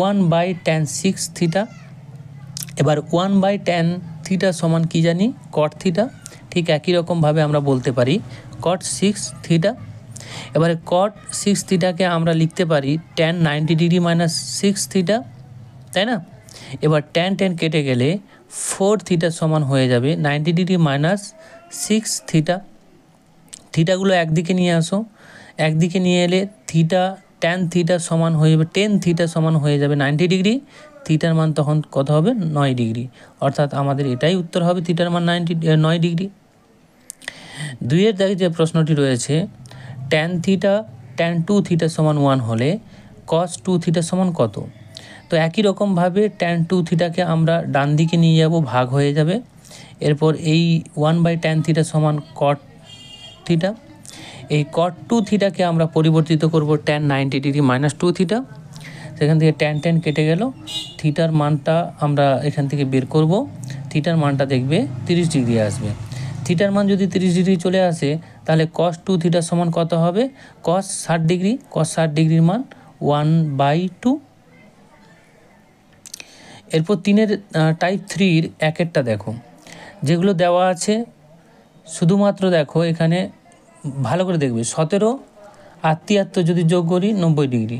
1/tan 6 থিটা। এবার 1/tan থিটা সমান কি জানি, cot থিটা। ঠিক একই রকমভাবে আমরা বলতে পারি cot 6 থিটা। এবারে cot 6 থিটাকে আমরা লিখতে পারি tan 90 ডিগ্রি মাইনাস 6 থিটা, তাই না। এবার tan কেটে গেলে 4 থিটা সমান হয়ে যাবে 90 ডিগ্রি মাইনাস 6 থিটা। থিটাগুলো একদিকে নিয়ে আসো, একদিকে নিয়ে এলে tan থিটা সমান হয়ে যাবে 10 থিটা সমান হয়ে যাবে 90 ডিগ্রি, থিটার মান তখন কত হবে, 9 ডিগ্রি। অর্থাৎ আমাদের এটাই উত্তর হবে, থিটার মান 9 ডিগ্রি। 2 দাগে যে প্রশ্নটি রয়েছে, tan থিটা tan 2 থিটা সমান 1 হলে cos 2 থিটা সমান কত। তো একই রকমভাবে tan 2 থিটাকে আমরা ডান দিকে নিয়ে যাব, ভাগ হয়ে যাবে। এরপর এই 1/tan থিটা সমান cot থিটা। এই cot 2 থিটাকে আমরা পরিবর্তিত করব tan 90 ডিগ্রি মাইনাস 2 থিটা। সেখান থেকে tan কেটে গেল, থিটার মানটা আমরা এখান থেকে বের করব। থিটার মানটা দেখবে 30 ডিগ্রি আসবে। থিটার মান যদি 30 ডিগ্রি চলে আসে, তাহলে cos 2 থিটা সমান কত হবে, cos 60 ডিগ্রি। cos 60 ডিগ্রির মান 1/2। এরপর 3 টাইপ 3 1-1টা দেখো, যেগুলো দেওয়া আছে শুধুমাত্র দেখো এখানে ভালো করে দেখবে। 17 আর 73 যদি যোগ করি 90 ডিগ্রি,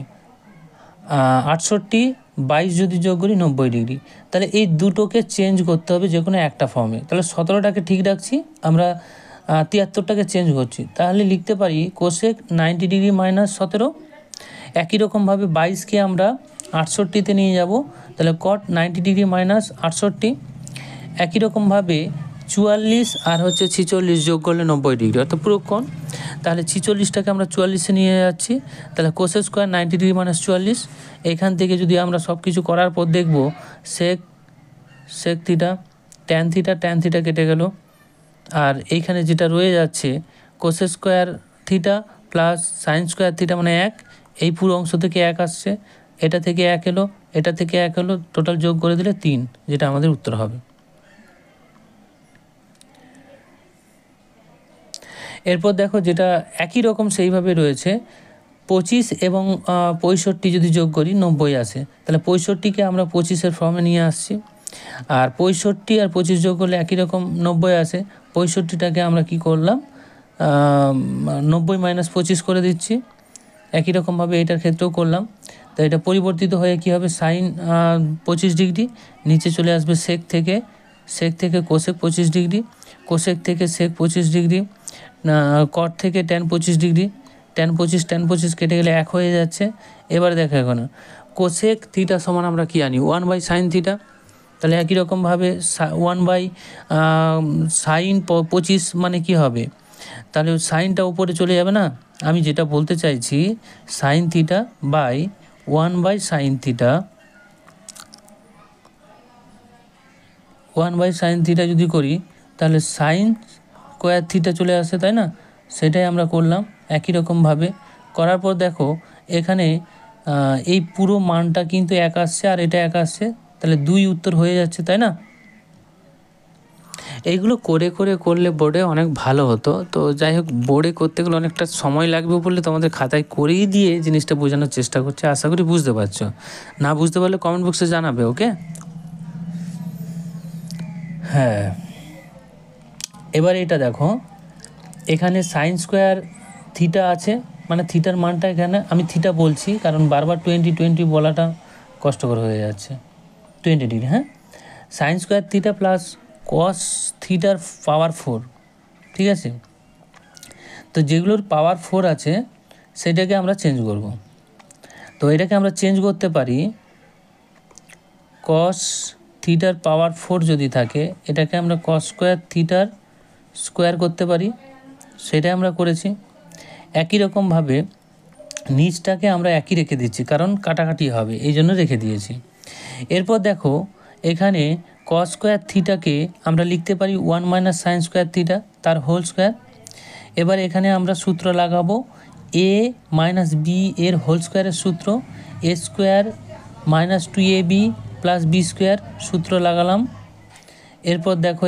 68 22 যদি যোগ করি 90 ডিগ্রি। তাহলে এই দুটোকে চেঞ্জ করতে হবে যে কোনো একটা ফর্মে। তাহলে 17টাকে ঠিক রাখছি, আমরা 73টাকে চেঞ্জ করছি। তাহলে লিখতে পারি কোসেক 90 ডিগ্রি মাইনাস 17। একই রকমভাবে 22কে আমরা 68তে নিয়ে যাব, তাহলে cot 90 ডিগ্রি মাইনাস 68। একই রকমভাবে 44 আর হচ্ছে 46 যোগ করলে 90 ডিগ্রি, অর্থাৎ পুরো কোণ। তাহলে 46টাকে আমরা 44-এ নিয়ে যাচ্ছি, তাহলে কোসেক স্কোয়ার 90 ডিগ্রি মাইনাস 44। এখান থেকে যদি আমরা সব কিছু করার পর দেখব সেক থিটা tan থিটা কেটে গেল, আর এইখানে যেটা রয়ে যাচ্ছে cosec square theta plus sine square theta মানে 1। এই পুরো অংশ থেকে 1 আসছে, এটা থেকে 1 এলো, এটা থেকে 1 এলো, টোটাল যোগ করে দিলে 3, যেটা আমাদের উত্তর হবে। এরপর দেখো যেটা একই রকম সেইভাবে রয়েছে, 25 এবং 65 যদি যোগ করি 90 আসে, তাহলে 65কে আমরা 25-এর ফর্মে নিয়ে আসছি। আর 65 আর 25 যোগ করলে একই রকম 90 আসে। 65টাকে আমরা কি করলাম, 90 মাইনাস 25 করে দিচ্ছি। একই রকমভাবে এটার ক্ষেত্রেও করলাম। তো এটা পরিবর্তিত হয়ে কি হবে, সাইন 25 ডিগ্রি, নিচে চলে আসবে সেক থেকে কোসেক 25 ডিগ্রি, কোসেক থেকে সেক 25 ডিগ্রি, কট থেকে tan 25 ডিগ্রি, tan 25 কেটে গেলে 1 হয়ে যাচ্ছে। এবার দেখো এখন কোসেক থিটা সমান আমরা কি আনি, 1/sin থিটা। তাহলে একই রকমভাবে 1/sin 25 মানে কি হবে, তাহলে সাইনটা উপরে চলে যাবে না। আমি যেটা বলতে চাইছি sine theta by 1/sin theta, 1/sin theta যদি করি তাহলে সাইন স্কোয়ার থিটা চলে আসে, তাই না। সেটাই আমরা করলাম একই রকমভাবে। করার পর দেখো এখানে এই পুরো মানটা কিন্তু 1 আসছে আর এটা 1 আসছে, তাহলে 2 উত্তর হয়ে যাচ্ছে, তাই না? এইগুলো করলে বোর্ডে অনেক ভালো হতো। তো যাই হোক, বোর্ডে করতে গেলে অনেকটা সময় লাগবে বলে তোমাদের খাতায় করেই দিয়ে জিনিসটা বোঝানোর চেষ্টা করছি। আশা করি বুঝতে পারছো। না বুঝতে পারলে কমেন্ট বক্সে জানাবে, ওকে? হ্যাঁ, এবার এটা দেখো, এখানে সাইন স্কোয়ার থিটা আছে, মানে থিটার মানটা এখানে আমি থিটা বলছি কারণ বারবার 20 বলাটা কষ্টকর হয়ে যাচ্ছে। 20 ডিগ্রি, হ্যাঁ। সাইন স্কোয়ার থিটা প্লাস কস থিটার পাওয়ার 4, ঠিক আছে? তো যেগুলোর পাওয়ার 4 আছে সেটাকে আমরা চেঞ্জ করব। তো এটাকে আমরা চেঞ্জ করতে পারি, কস থিটার পাওয়ার 4 যদি থাকে এটাকে আমরা কস স্কোয়ার থিটার স্কোয়ার করতে পারি, সেটাই আমরা করেছি। একই রকমভাবে নিচটাকে আমরা একই রেখে দিচ্ছি কারণ কাটাকাটি হবে, এই জন্য রেখে দিয়েছি। এরপর দেখো, এখানে কস স্কোয়ার থিটাকে আমরা লিখতে পারি 1 মাইনাস সাইন স্কোয়ার থিটা তার হোল স্কোয়ার। এবার এখানে আমরা সূত্র লাগাবো এ মাইনাস বি এর হোল স্কোয়ারের সূত্র, A square minus 2ab plus B square, সূত্র লাগালাম। এরপর দেখো,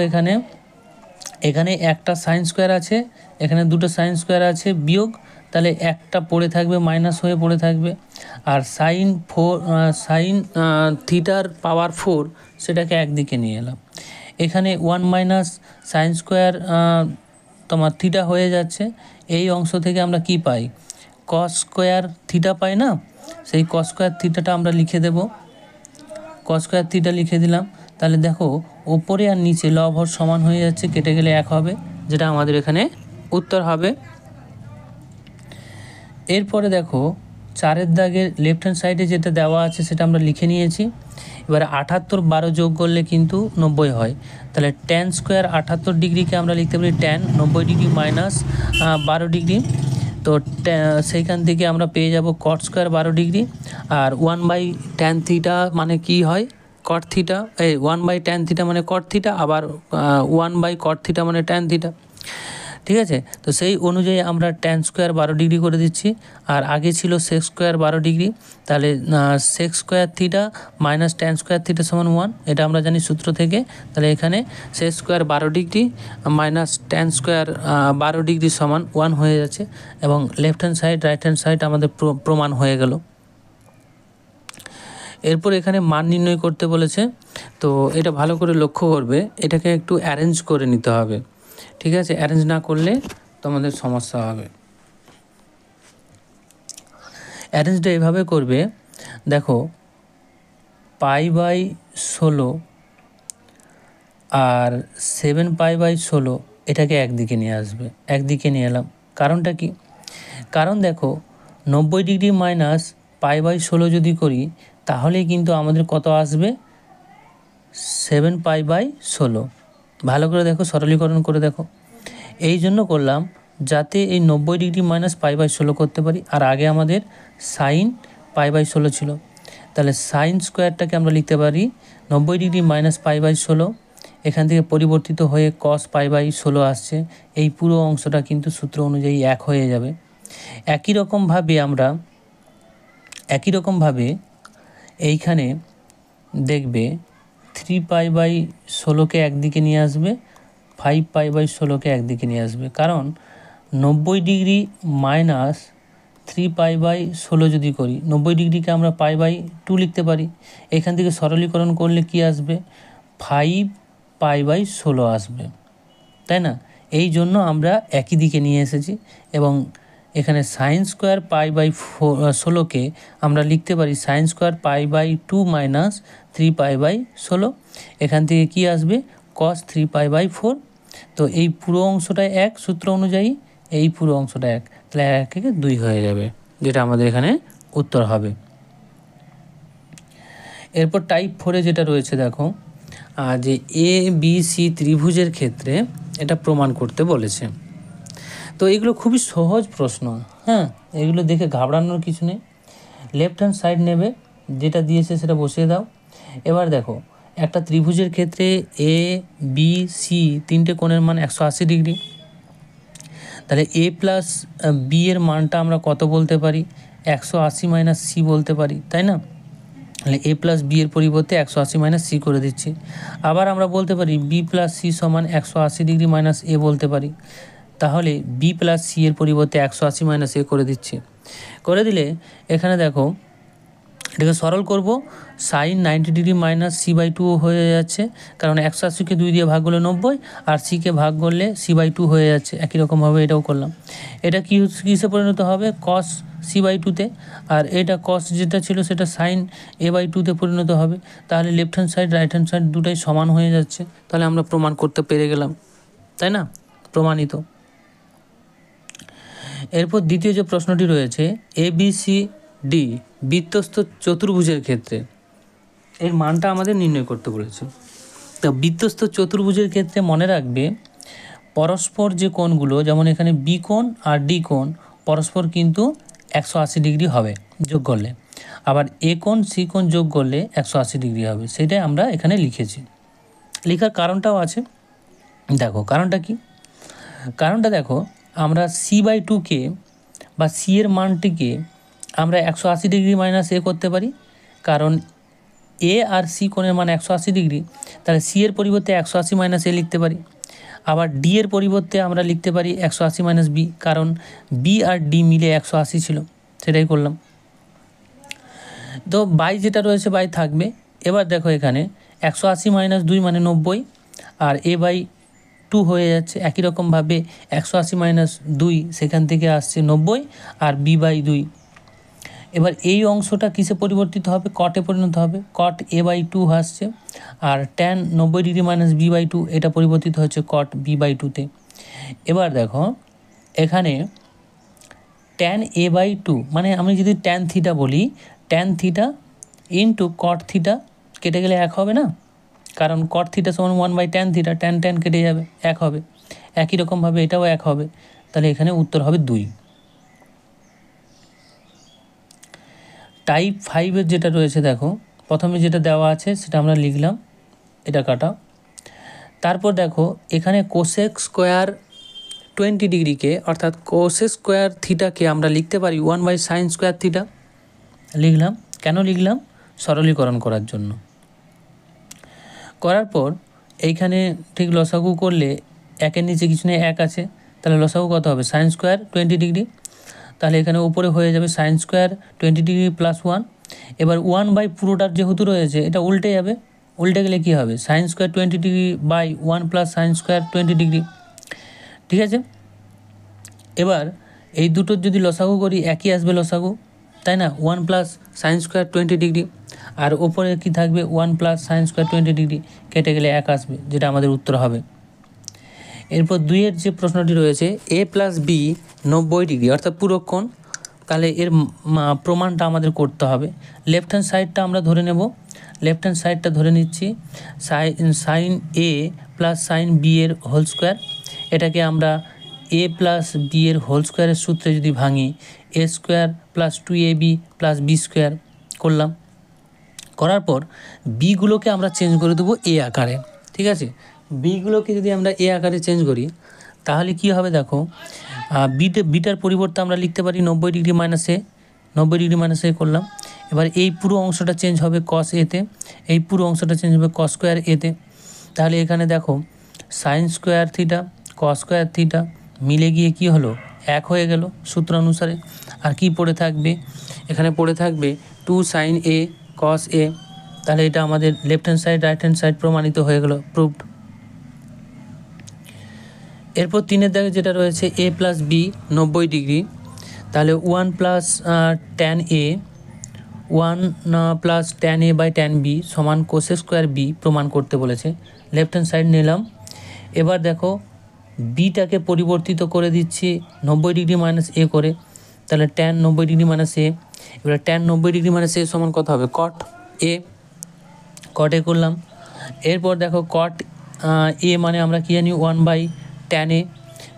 এখানে একটা সাইন স্কোয়ার আছে, এখানে দুটো সাইন স্কোয়ার আছে বিয়োগ, তাহলে একটা পড়ে থাকবে, মাইনাস হয়ে পড়ে থাকবে। আর সাইন থিটার পাওয়ার 4 সেটাকে একদিকে নিয়ে এলাম। এখানে 1 মাইনাস সাইন স্কোয়ার তোমার থিটা হয়ে যাচ্ছে। এই অংশ থেকে আমরা কি পাই? কস স্কোয়ার থিটা পাই না? সেই কস স্কোয়ার থিটাটা আমরা লিখে দেব, কস স্কোয়ার থিটা লিখে দিলাম। তাহলে দেখো, ওপরে আর নিচে লব হর সমান হয়ে যাচ্ছে, কেটে গেলে 1 হবে, যেটা আমাদের এখানে উত্তর হবে। এরপরে দেখো, 4-এর দাগের লেফট হ্যান্ড সাইডে যেটা দেওয়া আছে সেটা আমরা লিখে নিয়েছি। এবারে 78 12 যোগ করলে কিন্তু 90 হয়। তাহলে ট্যান স্কোয়ার 78 ডিগ্রিকে আমরা লিখতে পারি ট্যান 90 ডিগ্রি মাইনাস 12 ডিগ্রি। তো সেইখান থেকে আমরা পেয়ে যাব কট স্কোয়ার 12 ডিগ্রি। আর 1/tan থিটা মানে কি হয়? কট থিটা। 1/tan থিটা মানে কট থিটা, আবার 1/cot থিটা মানে ট্যান থিটা, ঠিক আছে? তো সেই অনুযায়ী আমরা ট্যান স্কোয়ার 12 ডিগ্রি করে দিচ্ছি। আর আগে ছিল সেক স্কোয়ার 12 ডিগ্রি, তাহলে sec square theta minus tan square theta সমান 1, এটা আমরা জানি সূত্র থেকে। তাহলে এখানে sec square 12 degree minus tan square 12 degree সমান 1 হয়ে যাচ্ছে, এবং left hand side right hand side আমাদের প্রমাণ হয়ে গেল। এরপর এখানে মান নির্ণয় করতে বলেছে, তো এটা ভালো করে লক্ষ্য করবে, এটাকে একটু অ্যারেঞ্জ করে নিতে হবে, ঠিক আছে? অ্যারেঞ্জ না করলে তোমাদের সমস্যা হবে। অ্যারেঞ্জটা এভাবে করবে, দেখো π/16 আর 7π/16 এটাকে একদিকে নিয়ে আসবে, একদিকে নিয়ে এলাম। কারণটা কি? কারণ দেখো, 90 ডিগ্রি মাইনাস π/16 যদি করি তাহলে কিন্তু আমাদের কত আসবে? 7π/16। ভালো করে দেখো, সরলীকরণ করে দেখো। এই জন্য করলাম যাতে এই 90 ডিগ্রি মাইনাস π/16 করতে পারি। আর আগে আমাদের সাইন π/16 ছিল, তাহলে সাইন স্কোয়ারটাকে আমরা লিখতে পারি 90 ডিগ্রি মাইনাস π/16, এখান থেকে পরিবর্তিত হয়ে কস π/16 আসছে। এই পুরো অংশটা কিন্তু সূত্র অনুযায়ী 1 হয়ে যাবে। একই রকমভাবে এইখানে দেখবে 3π/16কে একদিকে নিয়ে আসবে, 5π/16কে একদিকে নিয়ে আসবে। কারণ 90 ডিগ্রি মাইনাস 3π/16 যদি করি, 90 ডিগ্রিকে আমরা π/2 লিখতে পারি। এখান থেকে সরলীকরণ করলে কি আসবে? 5π/16 আসবে, তাই না? এই জন্য আমরা একই দিকে নিয়ে এসেছি। এবং এখানে সাইন স্কোয়ার π/16কে আমরা লিখতে পারি সাইন স্কোয়ার π/2 মাইনাস 3π/16। এখান থেকে কি আসবে? cos 3π/4। তো এই পুরো অংশটা 1 সূত্র অনুযায়ী, এই পুরো অংশটা 1, তাহলে 1 থেকে 2 হয়ে যাবে, যেটা আমাদের এখানে উত্তর হবে। এরপর টাইপ 4-এ যেটা রয়েছে দেখো, যে ABC ত্রিভুজের ক্ষেত্রে এটা প্রমাণ করতে বলেছে। তো এগুলো খুবই সহজ প্রশ্ন, হ্যাঁ, এগুলো দেখে ঘাবড়ানোর কিছু নেই। লেফট হ্যান্ড সাইড নেবে, যেটা দিয়েছে সেটা বসিয়ে দাও। এবার দেখো, একটা ত্রিভুজের ক্ষেত্রে ABC তিনটে কোণের মান 180 ডিগ্রি। তাহলে A প্লাস B এর মানটা আমরা কত বলতে পারি? 180 মাইনাস C বলতে পারি, তাই না? তাহলে এ প্লাস বি এর পরিবর্তে 180 মাইনাস সি করে দিচ্ছি। আবার আমরা বলতে পারি বি প্লাস সি সমান 180 ডিগ্রি মাইনাস এ বলতে পারি। তাহলে বি প্লাস সি এর পরিবর্তে 180 মাইনাস এ করে দিচ্ছি। করে দিলে এখানে দেখো এটাকে সরল করব, sine 90 degree minus C by two হয়ে যাচ্ছে, কারণ 180কে 2 দিয়ে ভাগ করলে 90 আর সিকে ভাগ করলে সি বাই টু হয়ে যাচ্ছে। একই রকমভাবে এটাও করলাম। এটা কিসে পরিণত হবে? কস সি বাই টুতে, আর এটা কস যেটা ছিল সেটা সাইন এ বাই টুতে পরিণত হবে। তাহলে left hand side right hand side দুটাই সমান হয়ে যাচ্ছে। তাহলে আমরা প্রমাণ করতে পেরে গেলাম, তাই না? প্রমাণিত। এরপর দ্বিতীয় যে প্রশ্নটি রয়েছে, এ বি সি ডি বৃত্তস্থ চতুর্ভুজের ক্ষেত্রে এর মানটা আমাদের নির্ণয় করতে বলেছে। তো বৃত্তস্থ চতুর্ভুজের ক্ষেত্রে মনে রাখবে পরস্পর যে কোণগুলো, যেমন এখানে বি কোণ আর ডি কোণ পরস্পর কিন্তু 180 ডিগ্রি হবে যোগ করলে, আবার এ কোণ সি কোণ যোগ করলে 180 ডিগ্রি হবে। সেটাই আমরা এখানে লিখেছি। লেখার কারণটাও আছে, দেখো কারণটা কি। কারণটা দেখো, আমরা সি বাই টুকে বা সি এর মানটিকে আমরা 180 ডিগ্রি মাইনাস এ করতে পারি, কারণ এ আর সি কোণের মান 180 ডিগ্রি। তাহলে সি এর পরিবর্তে 180 মাইনাস এ লিখতে পারি। আবার ডি এর পরিবর্তে আমরা লিখতে পারি 180 মাইনাস বি, কারণ বি আর ডি মিলে 180 ছিল, সেটাই করলাম। তো বাই যেটা রয়েছে বাই থাকবে। এবার দেখো এখানে 180 মাইনাস 2 মানে 90, আর এ বাই টু হয়ে যাচ্ছে। একই রকমভাবে 180 মাইনাস 2 সেখান থেকে আসছে 90 আর বি বাই 2। এবার এই অংশটা কিসে পরিবর্তিত হবে? কটে পরিণত হবে। কট এ বাই টু আসছে, আর tan 90 degree minus B by two এটা পরিবর্তিত হচ্ছে কট বি বাই টুতে। এবার দেখো এখানে ট্যান এ বাই টু মানে আমি যদি ট্যান থিটা বলি, tan theta into cot theta কেটে গেলে 1 হবে না, কারণ কট থিটা সমান 1 by tan theta, tan tan কেটে যাবে 1 হবে। একই রকমভাবে এটাও 1 হবে। তাহলে এখানে উত্তর হবে 2। টাইপ 5-এর যেটা রয়েছে দেখো, প্রথমে যেটা দেওয়া আছে সেটা আমরা লিখলাম, এটা কাটা। তারপর দেখো এখানে কোসেক স্কোয়ার 20 ডিগ্রিকে অর্থাৎ কোসেক স্কোয়ার থিটাকে আমরা লিখতে পারি 1 বাই সাইন স্কোয়ার থিটা। লিখলাম, কেন লিখলাম? সরলীকরণ করার জন্য। করার পর এইখানে ঠিক লসাগু করলে 1-এর নিচে কিছু নেই, 1 আছে, তাহলে লসাগু কত হবে? Sine square 20 degree. তাহলে এখানে উপরে হয়ে যাবে সাইন স্কোয়ার 20 ডিগ্রি প্লাস 1। এবার 1 বাই পুরোটার যেহেতু রয়েছে এটা উল্টে যাবে, উল্টে গেলে কী হবে? Sine square 20 degree by 1 plus sine square 20 degree. ঠিক আছে, এবার এই দুটোর যদি লসাগু করি একই আসবে লসাগু, তাই না? 1 প্লাস সাইন স্কোয়ার 20 ডিগ্রি, আর ওপরে কী থাকবে? 1 প্লাস সাইন স্কোয়ার 20 ডিগ্রি, কেটে গেলে 1 আসবে, যেটা আমাদের উত্তর হবে। এরপর 2-এর যে প্রশ্নটি রয়েছে, এ প্লাস বি 90 ডিগ্রি অর্থাৎ পুরো কোণ, তাহলে এর প্রমাণটা আমাদের করতে হবে। লেফট হ্যান্ড সাইডটা আমরা ধরে নেব, লেফট হ্যান্ড সাইডটা ধরে নিচ্ছি sine A plus sine B এর হোল স্কোয়ার। এটাকে আমরা এ প্লাস বি এর হোল স্কোয়ারের সূত্রে যদি ভাঙি, A square plus 2ab plus B square করলাম। করার পর বিগুলোকে আমরা চেঞ্জ করে দেবো এ আকারে। ঠিক আছে, বিগুলোকে যদি আমরা এ আকারে চেঞ্জ করি তাহলে কি হবে? দেখো বিটার পরিবর্তে আমরা লিখতে পারি 90 ডিগ্রি মাইনাস এ, 90 ডিগ্রি মাইনাস এ করলাম। এবার এই পুরো অংশটা চেঞ্জ হবে কস এতে, এই পুরো অংশটা চেঞ্জ হবে কস স্কোয়ার এতে। তাহলে এখানে দেখো sine square theta cos square theta মিলে গিয়ে কি হলো? 1 হয়ে গেল সূত্র অনুসারে। আর কি পড়ে থাকবে? এখানে পড়ে থাকবে 2 সাইন এ কস এ। তাহলে এটা আমাদের left hand side right hand side প্রমাণিত হয়ে গেল, প্রুভড। এরপর 3-এর দাগে যেটা রয়েছে এ প্লাস বি 90 ডিগ্রি, তাহলে 1 plus tan A 1 plus tan A by tan B সমান কোসেক স্কোয়ার বি প্রমাণ করতে বলেছে। লেফট হ্যান্ড সাইড নিলাম। এবার দেখো বিটাকে পরিবর্তিত করে দিচ্ছি 90 ডিগ্রি মাইনাস এ করে, তাহলে ট্যান 90 ডিগ্রি মাইনাস এ। এবার ট্যান 90 ডিগ্রি মাইনাস এ সমান কত হবে? কট এ, কট এ করলাম। এরপর দেখো কট এ মানে আমরা কী জানি 1 বাই ট্যান এ,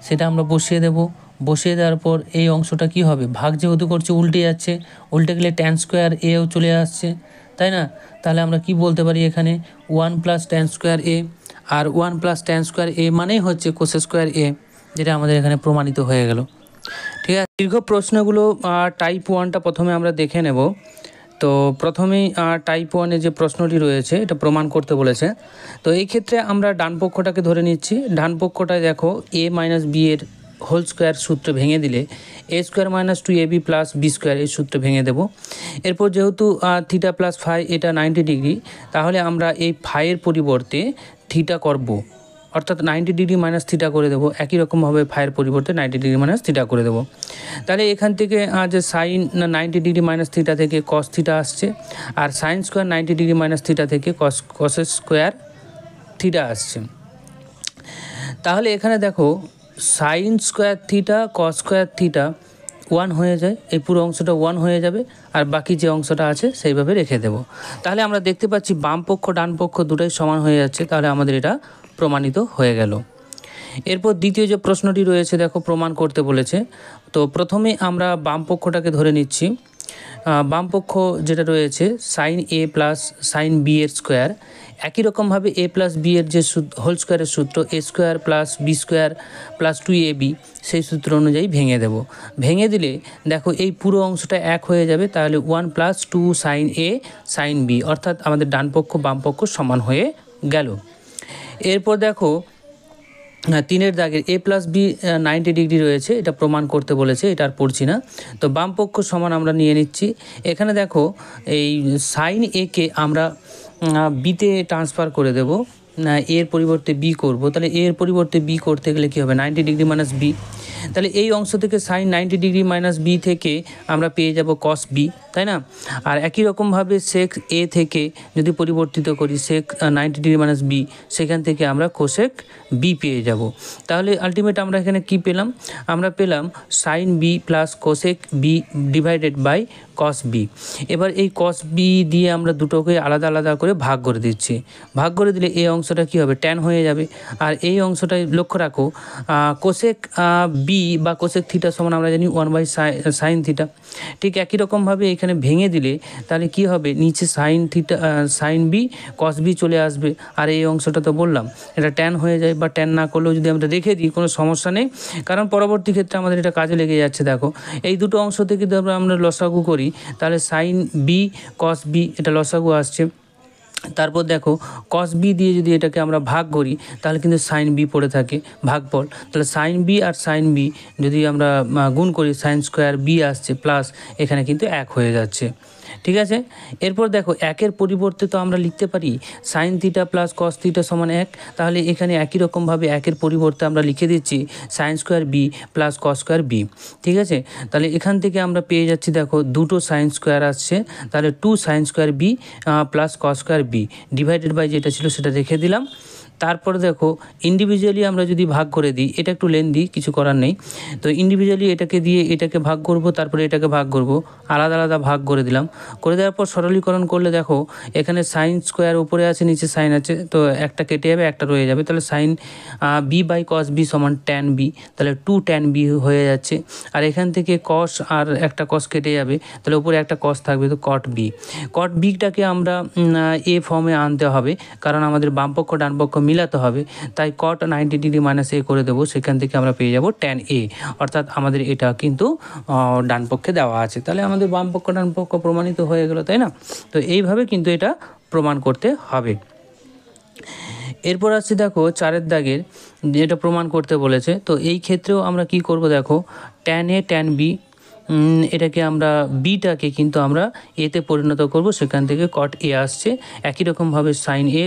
সেটা আমরা বসিয়ে দেব। বসিয়ে দেওয়ার পর এই অংশটা কি হবে? ভাগ যেহেতু করছে উল্টে যাচ্ছে, উল্টে গেলে ট্যান স্কোয়ার এও চলে আসছে, তাই না? তাহলে আমরা কি বলতে পারি এখানে 1 প্লাস ট্যান স্কোয়ার এ, আর 1 প্লাস ট্যান স্কোয়ার এ মানেই হচ্ছে কোসেক স্কোয়ার এ, যেটা আমাদের এখানে প্রমাণিত হয়ে গেল। ঠিক আছে, দীর্ঘ প্রশ্নগুলো টাইপ 1টা প্রথমে আমরা দেখে নেব। তো প্রথমেই টাইপ 1-এ যে প্রশ্নটি রয়েছে এটা প্রমাণ করতে বলেছে। তো এই ক্ষেত্রে আমরা ডান পক্ষটাকে ধরে নিচ্ছি। ডান পক্ষটায় দেখো a মাইনাস বি এর হোল স্কোয়ার সূত্র ভেঙে দিলে a স্কোয়ার minus 2ab plus B square এই সূত্র ভেঙে দেব। এরপর যেহেতু থিটা প্লাস ফাই এটা 90 ডিগ্রি, তাহলে আমরা এই ফাইয়ের পরিবর্তে থিটা করব, অর্থাৎ 90 ডিগ্রি মাইনাস থিটা করে দেবো। একই রকমভাবে ফাইয়ের পরিবর্তে 90 ডিগ্রি মাইনাস থিটা করে দেবো। তাহলে এখান থেকে যে সাইন 90 ডিগ্রি মাইনাস থিটা থেকে কস থিটা আসছে, আর sine square 90 degree minus theta থেকে কস স্কোয়ার থিটা আসছে। তাহলে এখানে দেখো sine square theta cos square theta 1 হয়ে যায়, এই পুরো অংশটা 1 হয়ে যাবে, আর বাকি যে অংশটা আছে সেইভাবে রেখে দেব। তাহলে আমরা দেখতে পাচ্ছি বাম পক্ষ ডান পক্ষ দুটোই সমান হয়ে যাচ্ছে। তাহলে আমাদের এটা প্রমাণিত হয়ে গেল। এরপর দ্বিতীয় যে প্রশ্নটি রয়েছে দেখো প্রমাণ করতে বলেছে। তো প্রথমে আমরা বাম পক্ষটাকে ধরে নিচ্ছি। বাম পক্ষ যেটা রয়েছে sign A plus sine B এর স্কোয়ার, একই রকমভাবে এ প্লাস বি এর যে হোল স্কোয়ারের সূত্র A square plus B square plus 2ab সেই সূত্র অনুযায়ী ভেঙে দেব। ভেঙে দিলে দেখো এই পুরো অংশটা 1 হয়ে যাবে। তাহলে 1 প্লাস 2 সাইন এ সাইন বি, অর্থাৎ আমাদের ডান পক্ষ বাম পক্ষ সমান হয়ে গেল। এরপর দেখো 3-এর দাগের এ প্লাস বি 90 ডিগ্রি রয়েছে, এটা প্রমাণ করতে বলেছে, এটা আর পড়ছি না। তো বাম পক্ষ সমান আমরা নিয়ে নিচ্ছি। এখানে দেখো এই সাইন একে আমরা বিতে ট্রান্সফার করে দেব, এর পরিবর্তে বি করব। তাহলে এর পরিবর্তে বি করতে গেলে কী হবে 90 ডিগ্রি মাইনাস বি। তাহলে এই অংশ থেকে সাইন 90 ডিগ্রি মাইনাস বি থেকে আমরা পেয়ে যাব কস বি, তাই না? আর একই রকমভাবে সেক এ থেকে যদি পরিবর্তিত করি সেক 90 ডিগ্রি মাইনাস বি, সেখান থেকে আমরা কোসেক বি পেয়ে যাব। তাহলে আলটিমেট আমরা এখানে কি পেলাম? আমরা পেলাম sine B plus cosec B divided by cos B. এবার এই কস বি দিয়ে আমরা দুটোকে আলাদা আলাদা করে ভাগ করে দিচ্ছি। ভাগ করে দিলে এই অংশটা কী হবে ট্যান হয়ে যাবে। আর এই অংশটাই লক্ষ্য রাখো কোসেক বি বা কোসেক থিটা সমান আমরা জানি 1/সাইন থিটা। ঠিক একই রকমভাবে এখানে ভেঙে দিলে তাহলে কি হবে নিচে sine theta sine B cos B চলে আসবে। আর এই অংশটা তো বললাম এটা ট্যান হয়ে যায়, বা ট্যান না করলেও যদি আমরা রেখে দিই কোনো সমস্যা নেই, কারণ পরবর্তী ক্ষেত্রে আমাদের এটা কাজে লেগে যাচ্ছে। দেখো এই দুটো অংশ থেকে যদি আমরা লসাগু করি তাহলে সাইন বি কস বি এটা লসাগু আসছে। তারপর দেখো কস বি দিয়ে যদি এটাকে আমরা ভাগ করি তাহলে কিন্তু সাইন বি পড়ে থাকে ভাগফল। তাহলে সাইন বি আর সাইন বি যদি আমরা গুণ করি সাইন স্কোয়ার বি আসছে প্লাস এখানে কিন্তু 1 হয়ে যাচ্ছে। ঠিক আছে, এরপর দেখো 1-এর পরিবর্তে তো আমরা লিখতে পারি sign theta plus cos theta সমান 1। তাহলে এখানে একই রকমভাবে 1-এর পরিবর্তে আমরা লিখে দিচ্ছি sine square B plus cos square B. ঠিক আছে, তাহলে এখান থেকে আমরা পেয়ে যাচ্ছি দেখো দুটো সাইন স্কোয়ার আসছে, তাহলে 2 sine square B plus cos square B divided by যেটা ছিল সেটা রেখে দিলাম। তারপর দেখো ইন্ডিভিজুয়ালি আমরা যদি ভাগ করে দিই, এটা একটু লেন্দি কিছু করার নেই। তো ইন্ডিভিজুয়ালি এটাকে দিয়ে এটাকে ভাগ করব, তারপরে এটাকে ভাগ করব, আলাদা আলাদা ভাগ করে দিলাম। করে দেওয়ার পর সরলীকরণ করলে দেখো এখানে সাইন স্কোয়ার উপরে আছে নিচে সাইন আছে, তো একটা কেটে যাবে একটা রয়ে যাবে। তাহলে sine B by cos B সমান ট্যান বি, তাহলে 2 ট্যান বি হয়ে যাচ্ছে। আর এখান থেকে কস আর একটা কস কেটে যাবে, তাহলে উপরে একটা কস থাকবে, তো কট বি। কট বিটাকে আমরা এ ফর্মে আনতে হবে, কারণ আমাদের বাম পক্ষ ডান পক্ষ মিলাতে হবে। তাই কট 90 ডিগ্রি মাইনাস এ করে দেবো, সেখান থেকে আমরা পেয়ে যাব ট্যান এ, অর্থাৎ আমাদের এটা কিন্তু ডান পক্ষে দেওয়া আছে। তাহলে আমাদের বাম পক্ষ ডান পক্ষ প্রমাণিত হয়ে গেল, তাই না? তো এইভাবে কিন্তু এটা প্রমাণ করতে হবে। এরপর আসছি দেখো 4-এর দাগের যেটা প্রমাণ করতে বলেছে। তো এই ক্ষেত্রেও আমরা কি করব দেখো ট্যান এ ট্যান বি, এটাকে আমরা বিটাকে কিন্তু আমরা এতে পরিণত করব, সেখান থেকে কট এ আসছে। একই রকমভাবে সাইন এ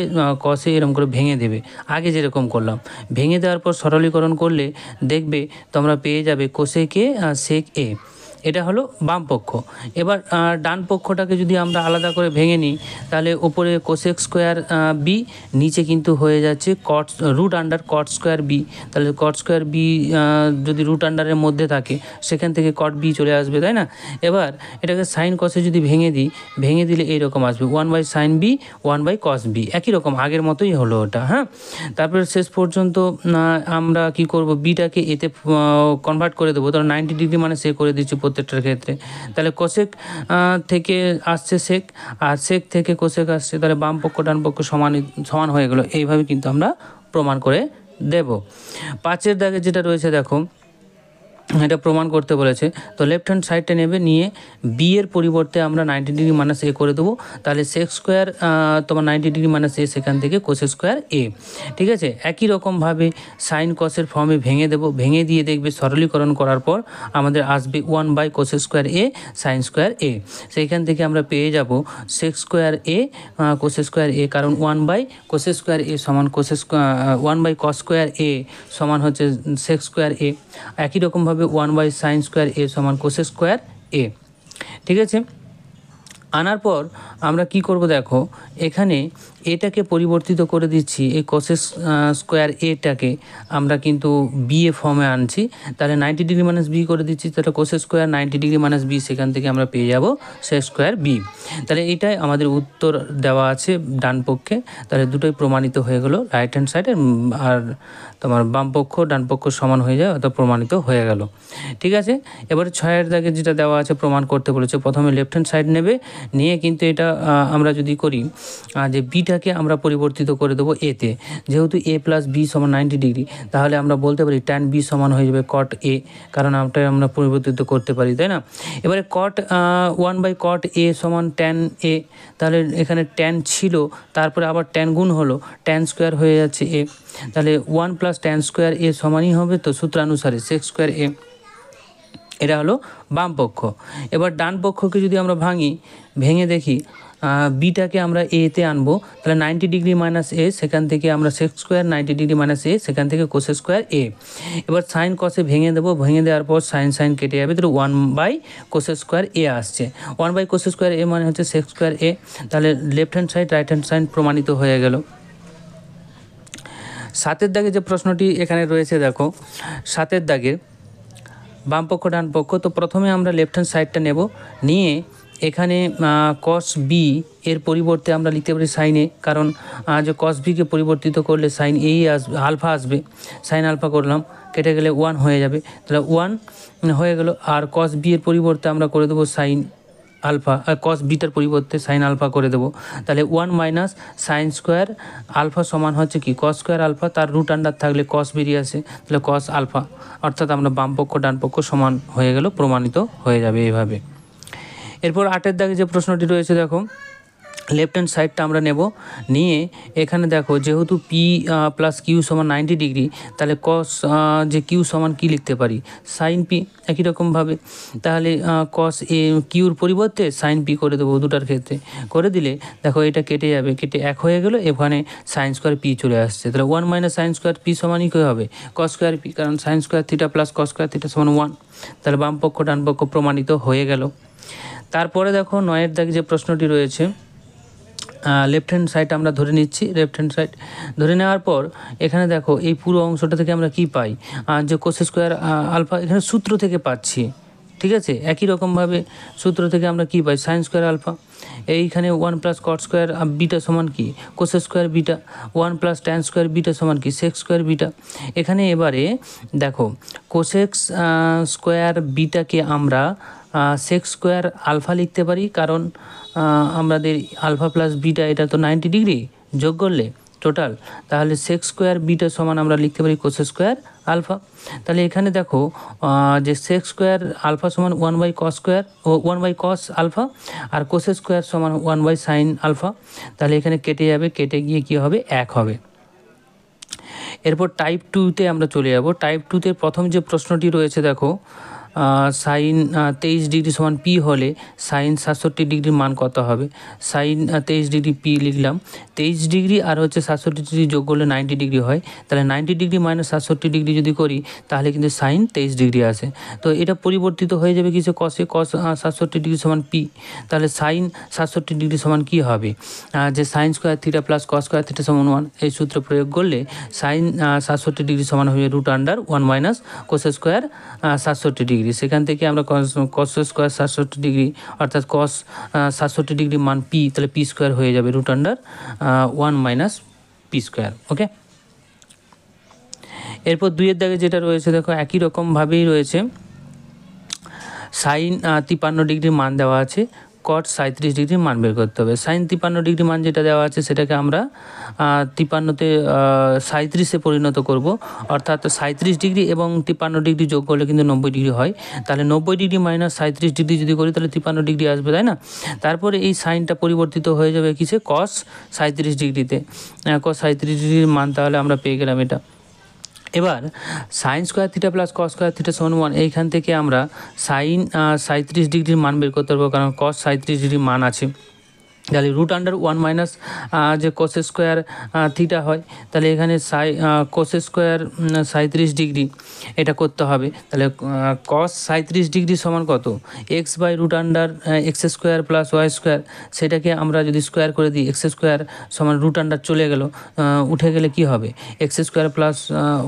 কস এ এরকম করে ভেঙে দেবে, আগে যেরকম করলাম। ভেঙে দেওয়ার পর সরলীকরণ করলে দেখবে তোমরা পেয়ে যাবে কোসেক এ সেক এ। এটা হলো বাম পক্ষ। এবার ডান পক্ষটাকে যদি আমরা আলাদা করে ভেঙে নিই তাহলে ওপরে কোসেক স্কোয়ার বি, নিচে কিন্তু হয়ে যাচ্ছে cot root under cot square B. তাহলে কট স্কোয়ার বি যদি রুট আন্ডারের মধ্যে থাকে সেখান থেকে কট বি চলে আসবে, তাই না? এবার এটাকে সাইন কসে যদি ভেঙে দিই, ভেঙে দিলে এইরকম আসবে 1/সাইন বি 1/কস বি, একই রকম আগের মতোই হলো ওটা। হ্যাঁ, তারপরে শেষ পর্যন্ত আমরা কি করব বিটাকে এতে কনভার্ট করে দেবো। তাহলে 90 ডিগ্রি মানে সে করে দিচ্ছি প্রত্যেকটার ক্ষেত্রে। তাহলে কোসেক থেকে আসছে সেক, আর সেক থেকে কোসেক আসছে, তাহলে বাম পক্ষ ডান পক্ষ সমান হয়ে গেল। এইভাবে কিন্তু আমরা প্রমাণ করে দেব। 5-এর দাগে যেটা রয়েছে দেখো এটা প্রমাণ করতে বলেছে। তো লেফট হ্যান্ড সাইডটা নেবে, নিয়ে বি এর পরিবর্তে আমরা 90 ডিগ্রি মাইনাস এ করে দেবো। তাহলে সেক স্কোয়ার তোমার 90 ডিগ্রি মাইনাস এ, সেখান থেকে কোস স্কোয়ার এ। ঠিক আছে, একই রকমভাবে সাইন কসের ফর্মে ভেঙে দেবো, ভেঙে দিয়ে দেখবে সরলীকরণ করার পর আমাদের আসবে 1 by cos square A sine square A. সেইখান থেকে আমরা পেয়ে যাব sec square A cos square A, কারণ 1 বাই কোস স্কোয়ার এ সমান cos square 1 by cos square A সমান হচ্ছে সেক স্কোয়ার এ। একই রকমভাবে 1 বাই সাইন স্কোয়ার এ সমান কোস স্কোয়ার এ। ঠিক আছে, আনার পর আমরা কি করব দেখো, এখানে এটাকে পরিবর্তিত করে দিচ্ছি, এই কোসেস স্কোয়ার এটাকে আমরা কিন্তু বি এ ফর্মে আনছি। তাহলে 90 ডিগ্রি মাইনাস বি করে দিচ্ছি, তাহলে কোসেস স্কোয়ার 90 ডিগ্রি মাইনাস বি, সেখান থেকে আমরা পেয়ে যাব সেক স্কোয়ার বি। তাহলে এটাই আমাদের উত্তর দেওয়া আছে ডান পক্ষে। তাহলে দুটোই প্রমাণিত হয়ে গেল, রাইট হ্যান্ড সাইডে আর তোমার বাম পক্ষ ডান পক্ষ সমান হয়ে যায়, অর্থাৎ প্রমাণিত হয়ে গেল। ঠিক আছে, এবারে 6-এর দাগে যেটা দেওয়া আছে প্রমাণ করতে বলেছে, প্রথমে লেফট হ্যান্ড সাইড নেবে, নিয়ে কিন্তু এটা আমরা যদি করি যে বিটাকে আমরা পরিবর্তিত করে দেবো এতে। যেহেতু এ প্লাস বি সমান 90 ডিগ্রি, তাহলে আমরা বলতে পারি ট্যান বি সমান হয়ে যাবে কট এ, কারণ আমরা পরিবর্তিত করতে পারি, তাই না? এবারে কট 1 বাই কট এ সমান ট্যান এ, তাহলে এখানে ট্যান ছিল, তারপরে আবার ট্যান গুণ হলো, ট্যান স্কোয়ার হয়ে যাচ্ছে এ, তাহলে 1 প্লাস ট্যান স্কোয়ার এ সমানই হবে তো সূত্রানুসারে সেক স্কোয়ার এ। এটা হলো বাম পক্ষ। এবার ডান পক্ষকে যদি আমরা ভেঙে দেখি, বিটাকে আমরা এতে আনবো, তাহলে 90 ডিগ্রি মাইনাস এ, সেখান থেকে আমরা সেক স্কোয়ার 90 ডিগ্রি মাইনাস এ, সেখান থেকে কোস স্কোয়ার এ। এবার সাইন কসে ভেঙে দেবো, ভেঙে দেওয়ার পর সাইন কেটে যাবে, তাহলে 1 বাই কোস স্কোয়ার এ আসছে। 1 বাই কোস স্কোয়ার এ মানে হচ্ছে সেক স্কোয়ার এ। তাহলে left hand side right hand side প্রমাণিত হয়ে গেল। 7-এর দাগে যে প্রশ্নটি এখানে রয়েছে দেখো, 7-এর দাগের বাম পক্ষ ডান পক্ষ। তো প্রথমে আমরা লেফট হ্যান্ড সাইডটা নেব, নিয়ে এখানে কস বি এর পরিবর্তে আমরা লিখতে পারি সাইন এ, কারণ যে কস বিকে পরিবর্তিত করলে সাইন এই আসবে, আলফা আসবে। সাইন আলফা করলাম, কেটে গেলে 1 হয়ে যাবে, তাহলে 1 হয়ে গেল। আর কস বি এর পরিবর্তে আমরা করে দেবো সাইন আলফা, কস বিটার পরিবর্তে সাইন আলফা করে দেবো। তাহলে 1 মাইনাস সাইন স্কোয়ার আলফা সমান হচ্ছে কি কস স্কোয়ার আলফা, তার রুট আন্ডার থাকলে কস বেরিয়ে আসে, তাহলে কস আলফা। অর্থাৎ আমরা বাম পক্ষ ডান পক্ষ সমান হয়ে গেল, প্রমাণিত হয়ে যাবে এইভাবে। এরপর 8-এর দাগে যে প্রশ্নটি রয়েছে দেখো, লেফট হ্যান্ড সাইডটা আমরা নেব, নিয়ে এখানে দেখো যেহেতু পি প্লাস কিউ সমান 90 ডিগ্রি, তাহলে কস যে কিউ সমান কি লিখতে পারি সাইন পি। একই রকমভাবে তাহলে কস এ কিউর পরিবর্তে সাইন পি করে দেবো, দুটার ক্ষেত্রে করে দিলে দেখো এটা কেটে যাবে, কেটে 1 হয়ে গেল, এখানে সাইন স্কোয়ার পি চলে আসছে। তাহলে 1 মাইনাস সাইন স্কোয়ার পি সমানই কী হবে কস স্কোয়ার পি, কারণ sine square theta plus cos square theta সমান 1। তাহলে বাম পক্ষ ডান পক্ষ প্রমাণিত হয়ে গেল। তারপরে দেখো 9-এর দাগে যে প্রশ্নটি রয়েছে, লেফট হ্যান্ড সাইড আমরা ধরে নিচ্ছি। লেফট হ্যান্ড সাইড ধরে নেওয়ার পর এখানে দেখো এই পুরো অংশটা থেকে আমরা কি পাই, যে কোস স্কোয়ার আলফা এখানে সূত্র থেকে পাচ্ছি। ঠিক আছে, একই রকমভাবে সূত্র থেকে আমরা কি পাই সাইন স্কোয়ার আলফা। এইখানে 1 প্লাস কট স্কোয়ার বিটা সমান কি cos square beta, 1 plus tan square beta সমান কি সেক স্কোয়ার বিটা। এখানে এবারে দেখো কোসেক্স স্কোয়ার বিটাকে আমরা সেক স্কোয়ার আলফা লিখতে পারি, কারণ আমাদের আলফা প্লাস বিটা এটা তো 90 ডিগ্রি যোগ করলে টোটাল, তাহলে সেক স্কোয়ার বিটা সমান আমরা লিখতে পারি কোস স্কোয়ার আলফা। তাহলে এখানে দেখো যে সেক স্কোয়ার আলফা সমান 1 বাই কস স্কোয়ার ও 1 বাই কস আলফা, আর কোস স্কোয়ার সমান 1 বাই সাইন আলফা। তাহলে এখানে কেটে যাবে, কেটে গিয়ে কী হবে 1 হবে। এরপর টাইপ 2-তে আমরা চলে যাব। টাইপ 2-তে প্রথম যে প্রশ্নটি রয়েছে দেখো, সাইন 23 ডিগ্রি সমান পি হলে সাইন 67 ডিগ্রির মান কত হবে। সাইন 23 ডিগ্রি পি লিখলাম, 23 ডিগ্রি আর হচ্ছে 67 ডিগ্রি যোগ করলে 90 ডিগ্রি হয়। তাহলে 90 ডিগ্রি মাইনাস 67 ডিগ্রি যদি করি তাহলে কিন্তু সাইন 23 ডিগ্রি আসে। তো এটা পরিবর্তিত হয়ে যাবে কিছু কসে, কস 67 ডিগ্রি সমান পি। তাহলে সাইন 67 ডিগ্রি সমান কী হবে, যে sign square theta plus cos square theta সমান 1, এই সূত্র প্রয়োগ করলে সাইন 67 ডিগ্রি সমান হয়ে root under 1 minus cos square 67 degree. সেখান থেকে আমরা কস স্কোয়ার 67 ডিগ্রি অর্থাৎ কস 67 ডিগ্রি মান পি, তাহলে পি স্কোয়ার হয়ে যাবে root under 1 minus P square. Okay, এরপর 2-এর দাগে যেটা রয়েছে দেখো একই রকমভাবেই রয়েছে। সাইন 53 ডিগ্রির মান দেওয়া আছে, কট 37 ডিগ্রির মান বের করতে হবে। সাইন 53 ডিগ্রি মান যেটা দেওয়া আছে সেটাকে আমরা 53তে 37-এ পরিণত করব, অর্থাৎ 37 ডিগ্রি এবং 53 ডিগ্রি যোগ করলে কিন্তু 90 ডিগ্রি হয়। তাহলে 90 ডিগ্রি মাইনাস 37 ডিগ্রি যদি করি তাহলে 53 ডিগ্রি আসবে, তাই না? তারপরে এই সাইনটা পরিবর্তিত হয়ে যাবে কিসে? কস 37 ডিগ্রিতে। কস 37 ডিগ্রির মান তাহলে আমরা পেয়ে গেলাম এটা। এবার sine square theta plus cos square theta সমান 1, এইখান থেকে আমরা সাইন 37 ডিগ্রির মান বের করতে পারবো, কারণ কস 37 ডিগ্রির মান আছে। তাহলে √1 মাইনাস যে কোস স্কোয়ার থিটা হয়, তাহলে এখানে কোস স্কোয়ার 37 ডিগ্রি এটা করতে হবে। তাহলে কস 37 ডিগ্রি সমান কত? x/√x² প্লাস ওয়াই স্কোয়ার, সেটাকে আমরা যদি স্কোয়ার করে দিই x² সমান √, চলে গেল, উঠে গেলে কি হবে? x² plus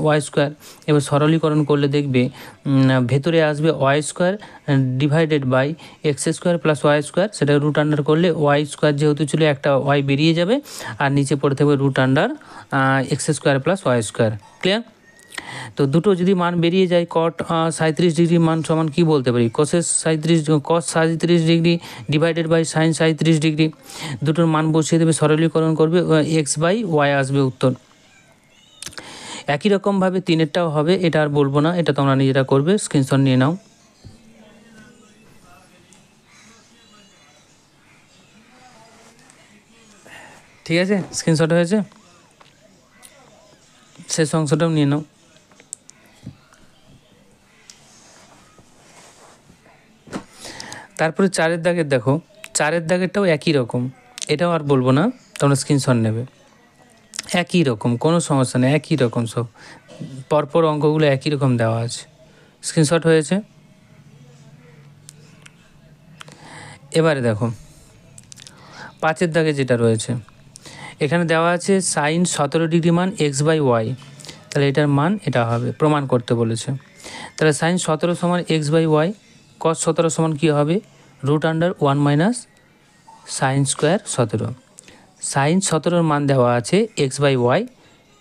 y square. এবার সরলীকরণ করলে দেখবে ভেতরে আসবে y square divided by x² plus y square, সেটা √, করলে ওয়াই স্কোয়ার যেহেতু ছিল একটা ওয়াই বেরিয়ে যাবে, আর নিচে পড়ে থাকবে √x² plus y square. Clear? তো দুটো যদি মান বেরিয়ে যায়, কট 37 ডিগ্রি মান সমান কি বলতে পারি? Cos 37 degree divided by sine 37 degree. দুটোর মান বসিয়ে দেবে, সরলীকরণ করবে, x/y আসবে উত্তর। একই রকমভাবে 3-এরটাও হবে, এটা আর বলবো না, এটা তোমরা নিজেরা করবে, স্ক্রিনশট নিয়ে নাও। ঠিক আছে, স্ক্রিনশট হয়েছে, শেষ অংশটাও নিয়ে নাও। তারপরে 4-এর দাগের দেখো, 4-এর দাগেরটাও একই রকম, এটাও আর বলবো না, তোমরা স্ক্রিনশট নেবে। একই রকম, কোনো সমস্যা নেই, একই রকম, সব পরপর অঙ্কগুলো একই রকম দেওয়া আছে। স্ক্রিনশট হয়েছে? এবারে দেখো 5-এর দাগে যেটা রয়েছে, এখানে দেওয়া আছে সাইন 17 ডিগ্রি মান x/y, তাহলে এটার মান এটা হবে, প্রমাণ করতে বলেছে। তাহলে সাইন 17 সমান x/y, কস 17 সমান কী হবে? √1 মাইনাস সাইন স্কোয়ার 17। সাইন 17-র মান দেওয়া আছে x/y,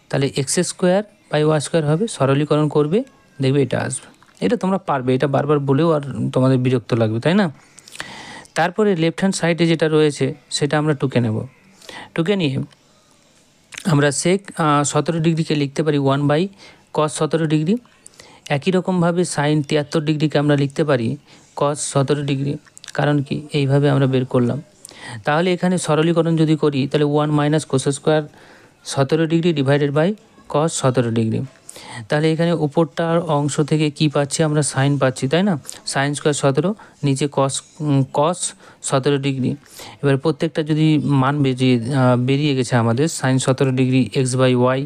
তাহলে x²/y² হবে, সরলীকরণ করবে, দেখবে এটা আসবে। এটা তোমরা পারবে, এটা বারবার বলেও আর তোমাদের বিরক্ত লাগবে, তাই না? তারপরে লেফট হ্যান্ড সাইডে যেটা রয়েছে সেটা আমরা টুকে নেব। টুকে নিয়ে আমরা সেক 17 ডিগ্রিকে লিখতে পারি 1/cos 17 ডিগ্রি। একই রকমভাবে সাইন 73 ডিগ্রিকে আমরা লিখতে পারি cos 17 ডিগ্রি। কারণ কি? এইভাবে আমরা বের করলাম। তাহলে এখানে সরলীকরণ যদি করি তাহলে 1 minus cos square 17 degree divided by cos 17 degree. তাহলে এখানে উপরটার অংশ থেকে কি পাচ্ছি? আমরা সাইন পাচ্ছি, তাই না? সাইন স্কোয়ার 17, নিচে কস 17 ডিগ্রি। এবার প্রত্যেকটা যদি মান বেরিয়ে গেছে আমাদের, সাইন 17 ডিগ্রি x/y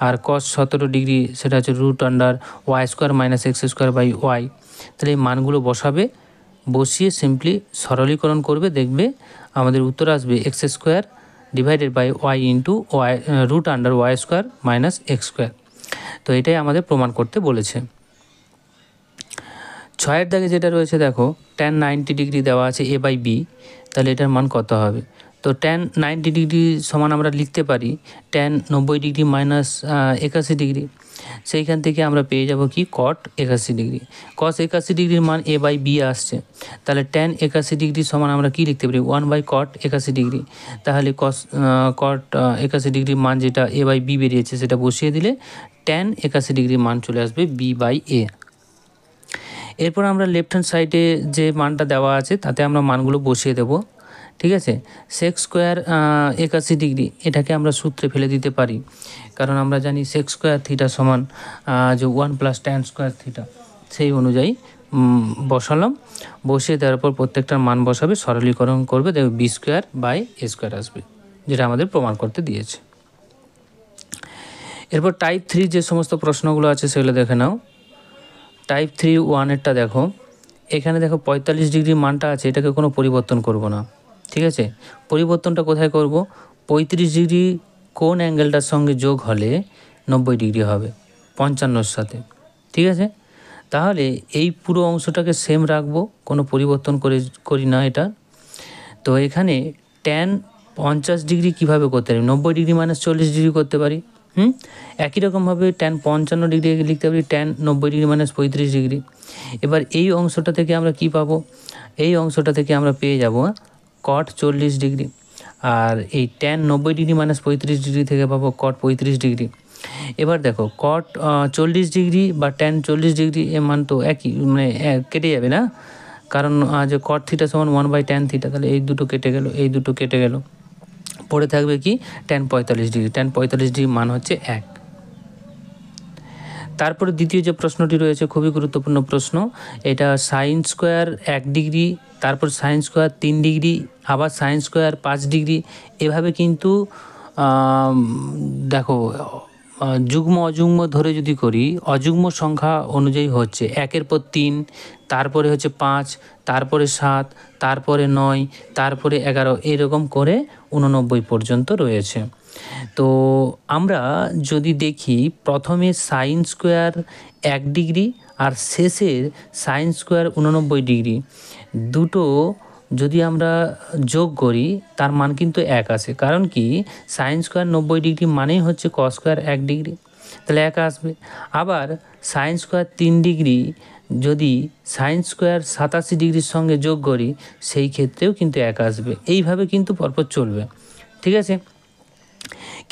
আর কস 17 ডিগ্রি সেটা হচ্ছে √y² মাইনাস x²/y। তাহলে এই মানগুলো বসাবে, বসিয়ে সিম্পলি সরলীকরণ করবে, দেখবে আমাদের উত্তর আসবে x² divided by y into √y² মাইনাস x²। তো এটাই আমাদের প্রমাণ করতে বলেছে। 6-এর দাগে যেটা রয়েছে দেখো, tan 90 ডিগ্রি দেওয়া আছে a/b, তাহলে এটার মান কত হবে? তো tan 90 ডিগ্রি সমান আমরা লিখতে পারি tan 90 ডিগ্রি মাইনাস 81 ডিগ্রি। সেইখান থেকে আমরা পেয়ে যাব কি? cot 81 degree. cos 81 ডিগ্রির মান a/b আসছে, তাহলে tan 81 ডিগ্রি সমান আমরা কি লিখতে পারি? 1/cot 81 degree. তাহলে cot 81 ডিগ্রির মান যেটা a/b বেরিয়েছে সেটা বসিয়ে দিলে tan 81 ডিগ্রির মান চলে আসবে b/a। এরপর আমরা লেফট হ্যান্ড সাইডে যে মানটা দেওয়া আছে তাতে আমরা মানগুলো বসিয়ে দেব। ঠিক আছে? সেক স্কোয়ার 81 ডিগ্রি, এটাকে আমরা সূত্রে ফেলে দিতে পারি, কারণ আমরা জানি সেক স্কোয়ার থিটা সমান যে 1 প্লাস ট্যান স্কোয়ার থিটা, সেই অনুযায়ী বসালাম। বসিয়ে দেওয়ার পর প্রত্যেকটার মান বসাবে, সরলীকরণ করবে, দেখবে b²/a² আসবে, যেটা আমাদের প্রমাণ করতে দিয়েছে। এরপর টাইপ 3 যে সমস্ত প্রশ্নগুলো আছে সেগুলো দেখে নাও। টাইপ 3(1)এরটা দেখো, এখানে দেখো 45 ডিগ্রি মানটা আছে, এটাকে কোনো পরিবর্তন করব না। ঠিক আছে? পরিবর্তনটা কোথায় করব? 35 ডিগ্রি কোন অ্যাঙ্গেলটার সঙ্গে যোগ হলে 90 ডিগ্রি হবে 55-র সাথে। ঠিক আছে? তাহলে এই পুরো অংশটাকে সেম রাখবো, কোনো পরিবর্তন করি না এটা। তো এখানে tan 50 ডিগ্রি কীভাবে করতে পারি? 90 ডিগ্রি মাইনাস 40 ডিগ্রি করতে পারি। একই রকমভাবে tan 55 ডিগ্রি লিখতে পারি tan 90 ডিগ্রি মাইনাস 35 ডিগ্রি। এবার এই অংশটা থেকে আমরা কি পাবো? এই অংশটা থেকে আমরা পেয়ে যাব কট 40 ডিগ্রি, আর এই ট্যান 90 ডিগ্রি মাইনাস 35 ডিগ্রি থেকে পাবো কট 35 ডিগ্রি। এবার দেখো কট 40 ডিগ্রি বা ট্যান 40 ডিগ্রি এর মান তো একই, মানে কেটে যাবে না, কারণ যে কট থিটা সমান 1/tan থিটা, তাহলে এই দুটো কেটে গেল, এই দুটো কেটে গেল, পড়ে থাকবে কি ট্যান 45 ডিগ্রি। ট্যান 45 ডিগ্রি মান হচ্ছে 1। তারপরে দ্বিতীয় যে প্রশ্নটি রয়েছে খুবই গুরুত্বপূর্ণ প্রশ্ন, এটা সাইন স্কোয়ার 1 ডিগ্রি, তারপর সাইন স্কোয়ার 3 ডিগ্রি, আবার সাইন স্কোয়ার 5 ডিগ্রি, এভাবে কিন্তু দেখো যুগ্ম অযুগ্ম ধরে যদি করি, অযুগ্ম সংখ্যা অনুযায়ী হচ্ছে 1-এর পর 3, তারপরে হচ্ছে 5, তারপরে 7, তারপরে 9, তারপরে 11, এরকম করে 89 পর্যন্ত রয়েছে। তো আমরা যদি দেখি প্রথমে সাইন স্কোয়ার 1 ডিগ্রি আর শেষের সাইন স্কোয়ার 89 ডিগ্রি, দুটো যদি আমরা যোগ করি তার মান কিন্তু 1 আসে, কারণ কি সাইন স্কোয়ার 90 ডিগ্রি মানেই হচ্ছে কস স্কোয়ার 1 ডিগ্রি, তাহলে 1 আসবে। আবার সাইন স্কোয়ার 3 ডিগ্রি যদি সাইন স্কোয়ার 87 ডিগ্রির সঙ্গে যোগ করি সেই ক্ষেত্রেও কিন্তু 1 আসবে। এইভাবে কিন্তু পরপর চলবে, ঠিক আছে।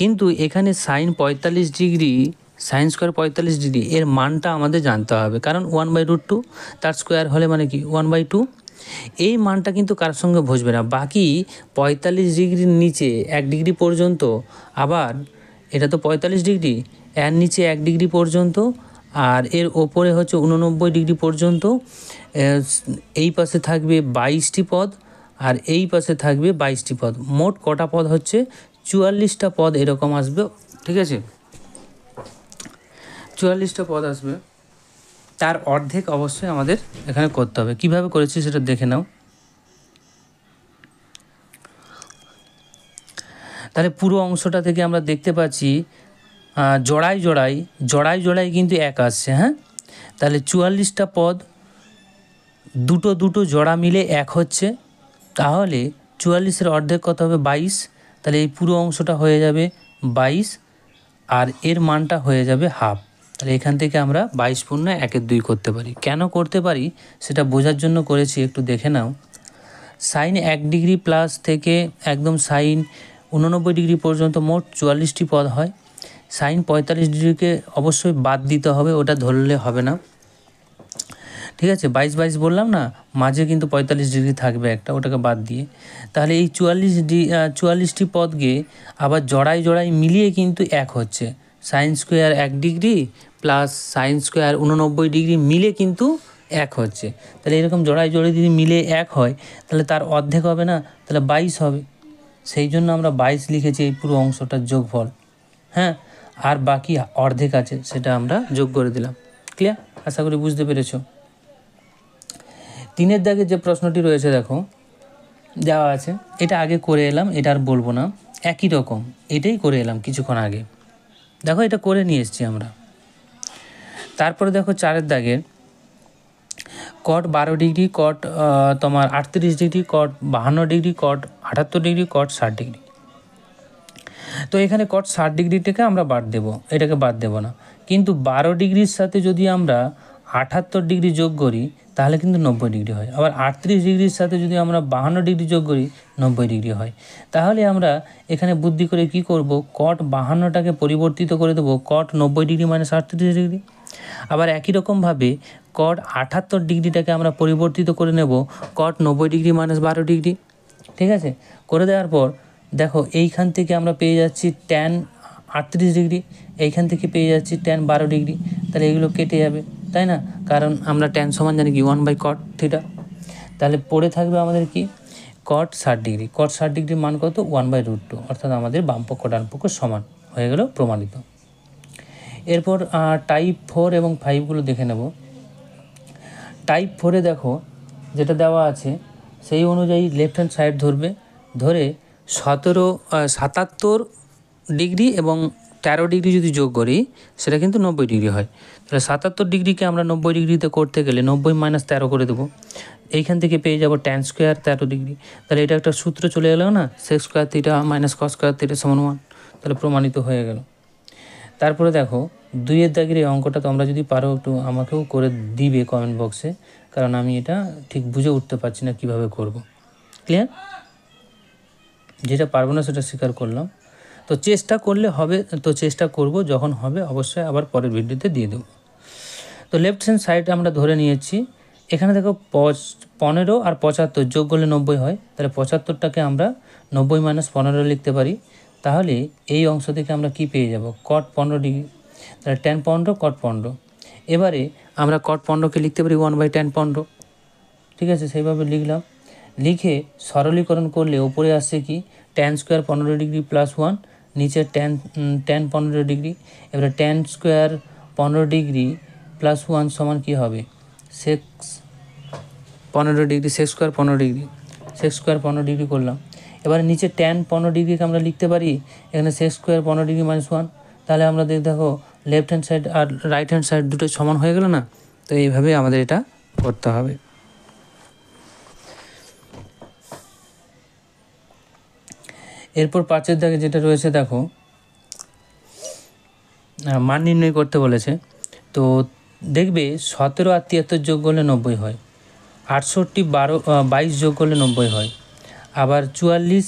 কিন্তু এখানে sine 45 degree, sine square 45 degree এর মানটা আমাদের জানতে হবে, কারণ 1/√2 তার স্কোয়ার হলে মানে কি 1/2। এই মানটা কিন্তু কার সঙ্গে বসবে না, বাকি 45 ডিগ্রির নিচে 1 ডিগ্রি পর্যন্ত, আবার এটা তো 45 ডিগ্রি, এর নিচে 1 ডিগ্রি পর্যন্ত, আর এর ওপরে হচ্ছে 89 ডিগ্রি পর্যন্ত। এই পাশে থাকবে 22টি পদ, আর এই পাশে থাকবে 22টি পদ, মোট কটা পদ হচ্ছে 44টা পদ এরকম আসবে, ঠিক আছে। 44টা পদ আসবে, তার অর্ধেক অবশ্যই আমাদের এখানে করতে হবে। কিভাবে করেছি সেটা দেখে নাও। তাহলে পুরো অংশটা থেকে আমরা দেখতে পাচ্ছি জোড়ায় জোড়ায় কিন্তু 1 আসছে, হ্যাঁ। তাহলে 44টা পদ দুটো দুটো জোড়া মিলে 1 হচ্ছে, তাহলে 44-এর অর্ধেক কত হবে 22, তাহলে এই পুরো অংশটা হয়ে যাবে 22, আর এর মানটা হয়ে যাবে হাফ। তাহলে এখান থেকে আমরা 22 × 1/2 করতে পারি। কেন করতে পারি সেটা বোঝার জন্য করেছি, একটু দেখে নাও। সাইন 1 ডিগ্রি প্লাস থেকে একদম সাইন 89 ডিগ্রি পর্যন্ত মোট 44টি পদ হয়। সাইন 45 ডিগ্রিকে অবশ্যই বাদ দিতে হবে, ওটা ধরলে হবে না, ঠিক আছে। 22 বললাম না, মাঝে কিন্তু 45 ডিগ্রি থাকবে একটা, ওটাকে বাদ দিয়ে। তাহলে এই 44টি পদকে আবার জোড়ায় মিলিয়ে কিন্তু 1 হচ্ছে। Sine square 1 degree plus sine square 89 degree মিলে কিন্তু 1 হচ্ছে। তাহলে এরকম জোড়ায় যদি মিলে 1 হয় তাহলে তার অর্ধেক হবে না, তাহলে 22 হবে। সেই জন্য আমরা 22 লিখেছি এই পুরো অংশটার যোগফল, হ্যাঁ। আর বাকি অর্ধেক আছে সেটা আমরা যোগ করে দিলাম। ক্লিয়ার? আশা করি বুঝতে পেরেছো। 3-এর দাগে যে প্রশ্নটি রয়েছে দেখো দেওয়া আছে, এটা আগে করে এলাম, এটা আর বলবো না, একই রকম এটাই করে এলাম কিছুক্ষণ আগে। দেখো এটা করে নিয়ে এসেছি আমরা। তারপরে দেখো 4-এর দাগের কট 12 ডিগ্রি, কট তোমার 38 ডিগ্রি, কট 52 ডিগ্রি, কট 78 ডিগ্রি, কট 60 ডিগ্রি। তো এখানে কট 60 ডিগ্রি থেকে আমরা বাদ দেবো, এটাকে বাদ দেবো না। কিন্তু 12 ডিগ্রির সাথে যদি আমরা 78 ডিগ্রি যোগ করি তাহলে কিন্তু 90 ডিগ্রি হয়। আবার 38 ডিগ্রির সাথে যদি আমরা 52 ডিগ্রি যোগ করি 90 ডিগ্রি হয়। তাহলে আমরা এখানে বুদ্ধি করে কি করব, কট 52টাকে পরিবর্তিত করে দেবো কট 90 ডিগ্রি মাইনাস 38 ডিগ্রি। আবার একই রকমভাবে কট 78 ডিগ্রিটাকে আমরা পরিবর্তিত করে নেব কট 90 ডিগ্রি মাইনাস 12 ডিগ্রি, ঠিক আছে। করে দেওয়ার পর দেখো এইখান থেকে আমরা পেয়ে যাচ্ছি ট্যান 38 ডিগ্রি, এইখান থেকে পেয়ে যাচ্ছি ট্যান 12 ডিগ্রি, তাহলে এগুলো কেটে যাবে, তাই না, কারণ আমরা ট্যান সমান জানি কি 1/cot থিটা। তাহলে পড়ে থাকবে আমাদের কি কট 60 ডিগ্রি। কট 60 ডিগ্রির মান কত 1/√2, অর্থাৎ আমাদের বামপক্ষ ডানপক্ষ সমান হয়ে গেল, প্রমাণিত। এরপর টাইপ 4 এবং 5গুলো দেখে নেব। টাইপ 4-এ দেখো যেটা দেওয়া আছে সেই অনুযায়ী লেফট হ্যান্ড সাইড ধরবে, ধরে 77 ডিগ্রি এবং 13 ডিগ্রি যদি যোগ করি সেটা কিন্তু 90 ডিগ্রি হয়। তাহলে 77 ডিগ্রিকে আমরা 90 ডিগ্রিতে করতে গেলে 90 - 13 করে দেবো। এইখান থেকে পেয়ে যাব ট্যান স্কোয়ার 13 ডিগ্রি। তাহলে এটা একটা সূত্র চলে এলো না, sec square theta minus cos square theta সমান 1, তাহলে প্রমাণিত হয়ে গেল। তারপরে দেখো 2-এর দাগের এই অঙ্কটা তোমরা যদি পারো একটু আমাকেও করে দিবে কমেন্ট বক্সে, কারণ আমি এটা ঠিক বুঝে উঠতে পারছি না কীভাবে করব। ক্লিয়ার? যেটা পারবো না সেটা স্বীকার করলাম। তো চেষ্টা করলে হবে, তো চেষ্টা করব, যখন হবে অবশ্যই আবার পরের ভিডিওতে দিয়ে দেবো। তো লেফট হ্যান্ড সাইড আমরা ধরে নিয়েছি। এখানে দেখো 15 আর 75 যোগ করলে 90 হয়, তাহলে 75টাকে আমরা 90 - 15 লিখতে পারি। তাহলে এই অংশ থেকে আমরা কি পেয়ে যাব, cot 15 ডিগ্রি, তাহলে tan 15 cot 15। এবারে আমরা cot 15কে লিখতে পারি 1/tan 15, ঠিক আছে, সেইভাবে লিখলাম। লিখে সরলীকরণ করলে ওপরে আসছে কি tan স্কোয়ার 15 ডিগ্রি প্লাস 1, নিচে tan 15 ডিগ্রি। এবারে tan স্কোয়ার 15 ডিগ্রি প্লাস 1 সমান কী হবে, sex 15 degree, sex square 15 degree, sex square 15 degree করলাম। এবারে নিচে tan 15 ডিগ্রিকে আমরা লিখতে পারি এখানে সেক্স স্কোয়ার 15 ডিগ্রি -1। তাহলে আমরা দেখো লেফট হ্যান্ড সাইড আর রাইট হ্যান্ড সাইড দুটো সমান হয়ে গেল না। তো এইভাবে আমাদের এটা করতে হবে। এরপর 5-এর দাগে যেটা রয়েছে দেখো, মান নির্ণয় করতে বলেছে। তো দেখবে 17 আর 73 যোগ করলে 90 হয়, 68 22 যোগ করলে 90 হয়, আবার 44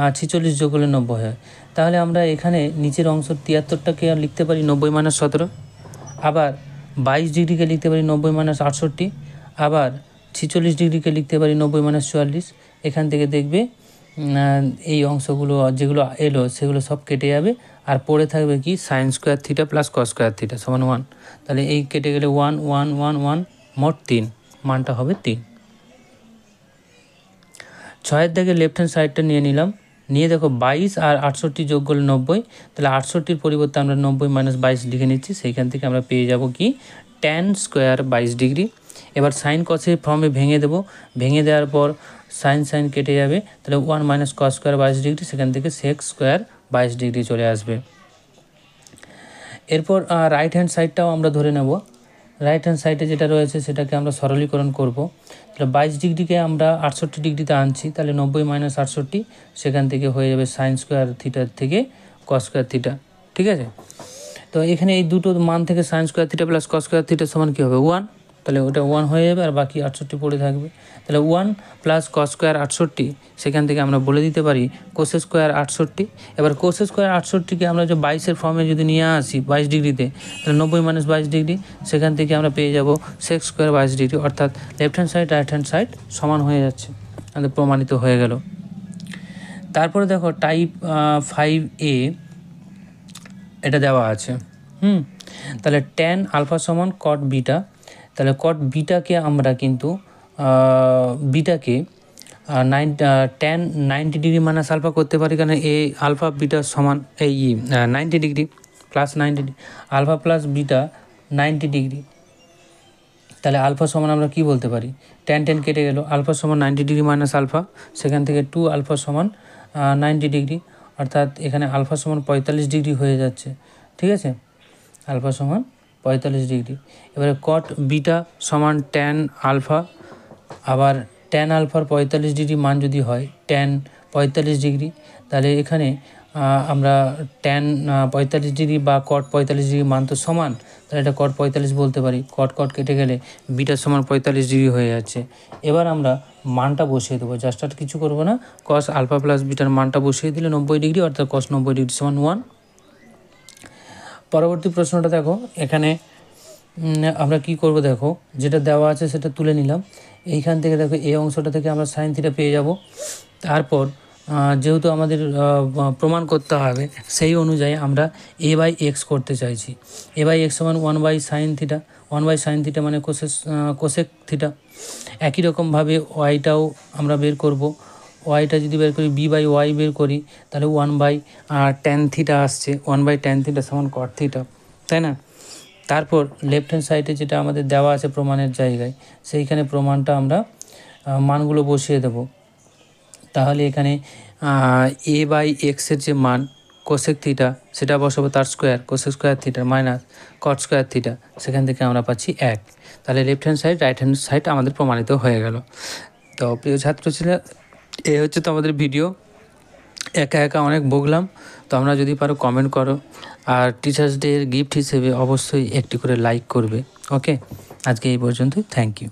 আর 46 যোগ করলে 90 হয়। তাহলে আমরা এখানে নিচের অংশ 73টাকে লিখতে পারি 90 - 17, আবার 22 ডিগ্রিকে লিখতে পারি 90 - 68, আবার 46 ডিগ্রিকে লিখতে পারি 90 - 44। এখান থেকে দেখবে এই অংশগুলো যেগুলো এলো সেগুলো সব কেটে যাবে, আর পড়ে থাকবে কি sin square theta plus cos square theta সমান 1। তাহলে এই কেটে গেলে 1 1 1 1, মোট 3, মানটা হবে 3। 6-এর দাগে লেফট হ্যান্ড সাইডটা নিয়ে নিলাম, নিয়ে দেখো 22 আর 68 যোগ করলে 90, তাহলে 68-র পরিবর্তে আমরা 90 - 22 লিখে নিচ্ছি। সেইখান থেকে আমরা পেয়ে যাব কি tan স্কোয়ার 22 ডিগ্রি। এবার সাইন কসের ফর্মে ভেঙে দেবো, ভেঙে দেওয়ার পর সাইন কেটে যাবে, তাহলে 1 - cos স্কোয়ার 22 ডিগ্রি, সেখান থেকে সেক স্কোয়ার 22 ডিগ্রি চলে আসবে। এরপর রাইট হ্যান্ড সাইডটাও আমরা ধরে নেব। রাইট হ্যান্ড সাইডে যেটা রয়েছে সেটাকে আমরা সরলীকরণ করব। তাহলে 22 ডিগ্রিকে আমরা 68 ডিগ্রিতে আনছি, তাহলে 90 - 68, সেখান থেকে হয়ে যাবে সাইন স্কোয়ার থিটার থেকে cos স্কোয়ার থিটা, ঠিক আছে। তো এখানে এই দুটো মান থেকে sign square theta plus cos square theta সমান কী হবে, 1। তাহলে ওটা 1 হয়ে যাবে, আর বাকি 68 পড়ে থাকবে। তাহলে 1 প্লাস cos স্কোয়ার 68, সেখান থেকে আমরা বলে দিতে পারি cos স্কোয়ার 68। এবার cos স্কোয়ার 68কে আমরা যে 22-এর ফর্মে যদি নিয়ে আসি 22 ডিগ্রিতে, তাহলে 90 - 22 ডিগ্রি, সেখান থেকে আমরা পেয়ে যাব সেক স্কোয়ার 22 ডিগ্রি, অর্থাৎ left hand side right hand side সমান হয়ে যাচ্ছে, আমাদের প্রমাণিত হয়ে গেল। তারপরে দেখো টাইপ 5A এটা দেওয়া আছে। তাহলে tan আলফা সমান cot বিটা। তাহলে cot বিটাকে আমরা কিন্তু বিটাকে tan 90 ডিগ্রি মাইনাস আলফা করতে পারি, কারণ এই আলফা বিটা সমান এই 90 degree plus 90, alpha plus beta 90 degree. তাহলে আলফা সমান আমরা কি বলতে পারি, tan কেটে গেল, আলফা সমান 90 ডিগ্রি মাইনাস আলফা, সেখান থেকে 2 আলফা সমান 90 ডিগ্রি, অর্থাৎ এখানে আলফা সমান 45 ডিগ্রি হয়ে যাচ্ছে, ঠিক আছে, আলফা সমান 45 ডিগ্রি। এবারে cot বিটা সমান tan আলফা, আবার tan আলফার 45 ডিগ্রি মান যদি হয় tan 45 ডিগ্রি, তাহলে এখানে আমরা tan 45 ডিগ্রি বা cot 45 ডিগ্রি মান তো সমান, তাহলে এটা cot 45 বলতে পারি। cot কেটে গেলে বিটা সমান 45 ডিগ্রি হয়ে যাচ্ছে। এবার আমরা মানটা বসিয়ে দেবো, জাস্ট আর কিছু করবো না, cos আলফা প্লাস বিটার মানটা বসিয়ে দিলে 90 ডিগ্রি, অর্থাৎ cos 90 ডিগ্রি সমান 1। পরবর্তী প্রশ্নটা দেখো, এখানে আমরা কি করব, দেখো যেটা দেওয়া আছে সেটা তুলে নিলাম। এইখান থেকে দেখো এই অংশটা থেকে আমরা সাইন থিটা পেয়ে যাব। তারপর যেহেতু আমাদের প্রমাণ করতে হবে, সেই অনুযায়ী আমরা a/x করতে চাইছি। a/x সমান 1/sin থিটা, 1/sin থিটা মানে কোসেক থিটা। একই রকমভাবে ওয়াইটাও আমরা বের করব। ওয়াইটা যদি বের করি b/y বের করি, তাহলে 1/tan থিটা আসছে, 1/tan থিটা সমান cot থিটা, তাই না। তারপর লেফট হ্যান্ড সাইডে যেটা আমাদের দেওয়া আছে প্রমাণের জায়গায়, সেইখানে প্রমাণটা আমরা মানগুলো বসিয়ে দেব। তাহলে এখানে a/x এর যে মান কোসেক থিটা সেটা বসাবো, তার square cosec square theta minus cot square theta, সেখান থেকে আমরা পাচ্ছি 1। তাহলে left hand side right hand side আমাদের প্রমাণিত হয়ে গেল। তো প্রিয় ছাত্রছাত্রীরা, এই হচ্ছে তো আমাদের ভিডিও। একা একা অনেক বকলাম, তো আমরা যদি পারো কমেন্ট করো, আর টিচার্স ডে এর গিফট হিসেবে অবশ্যই একটি করে লাইক করবে। ওকে, আজকে এই পর্যন্তই, থ্যাংক ইউ।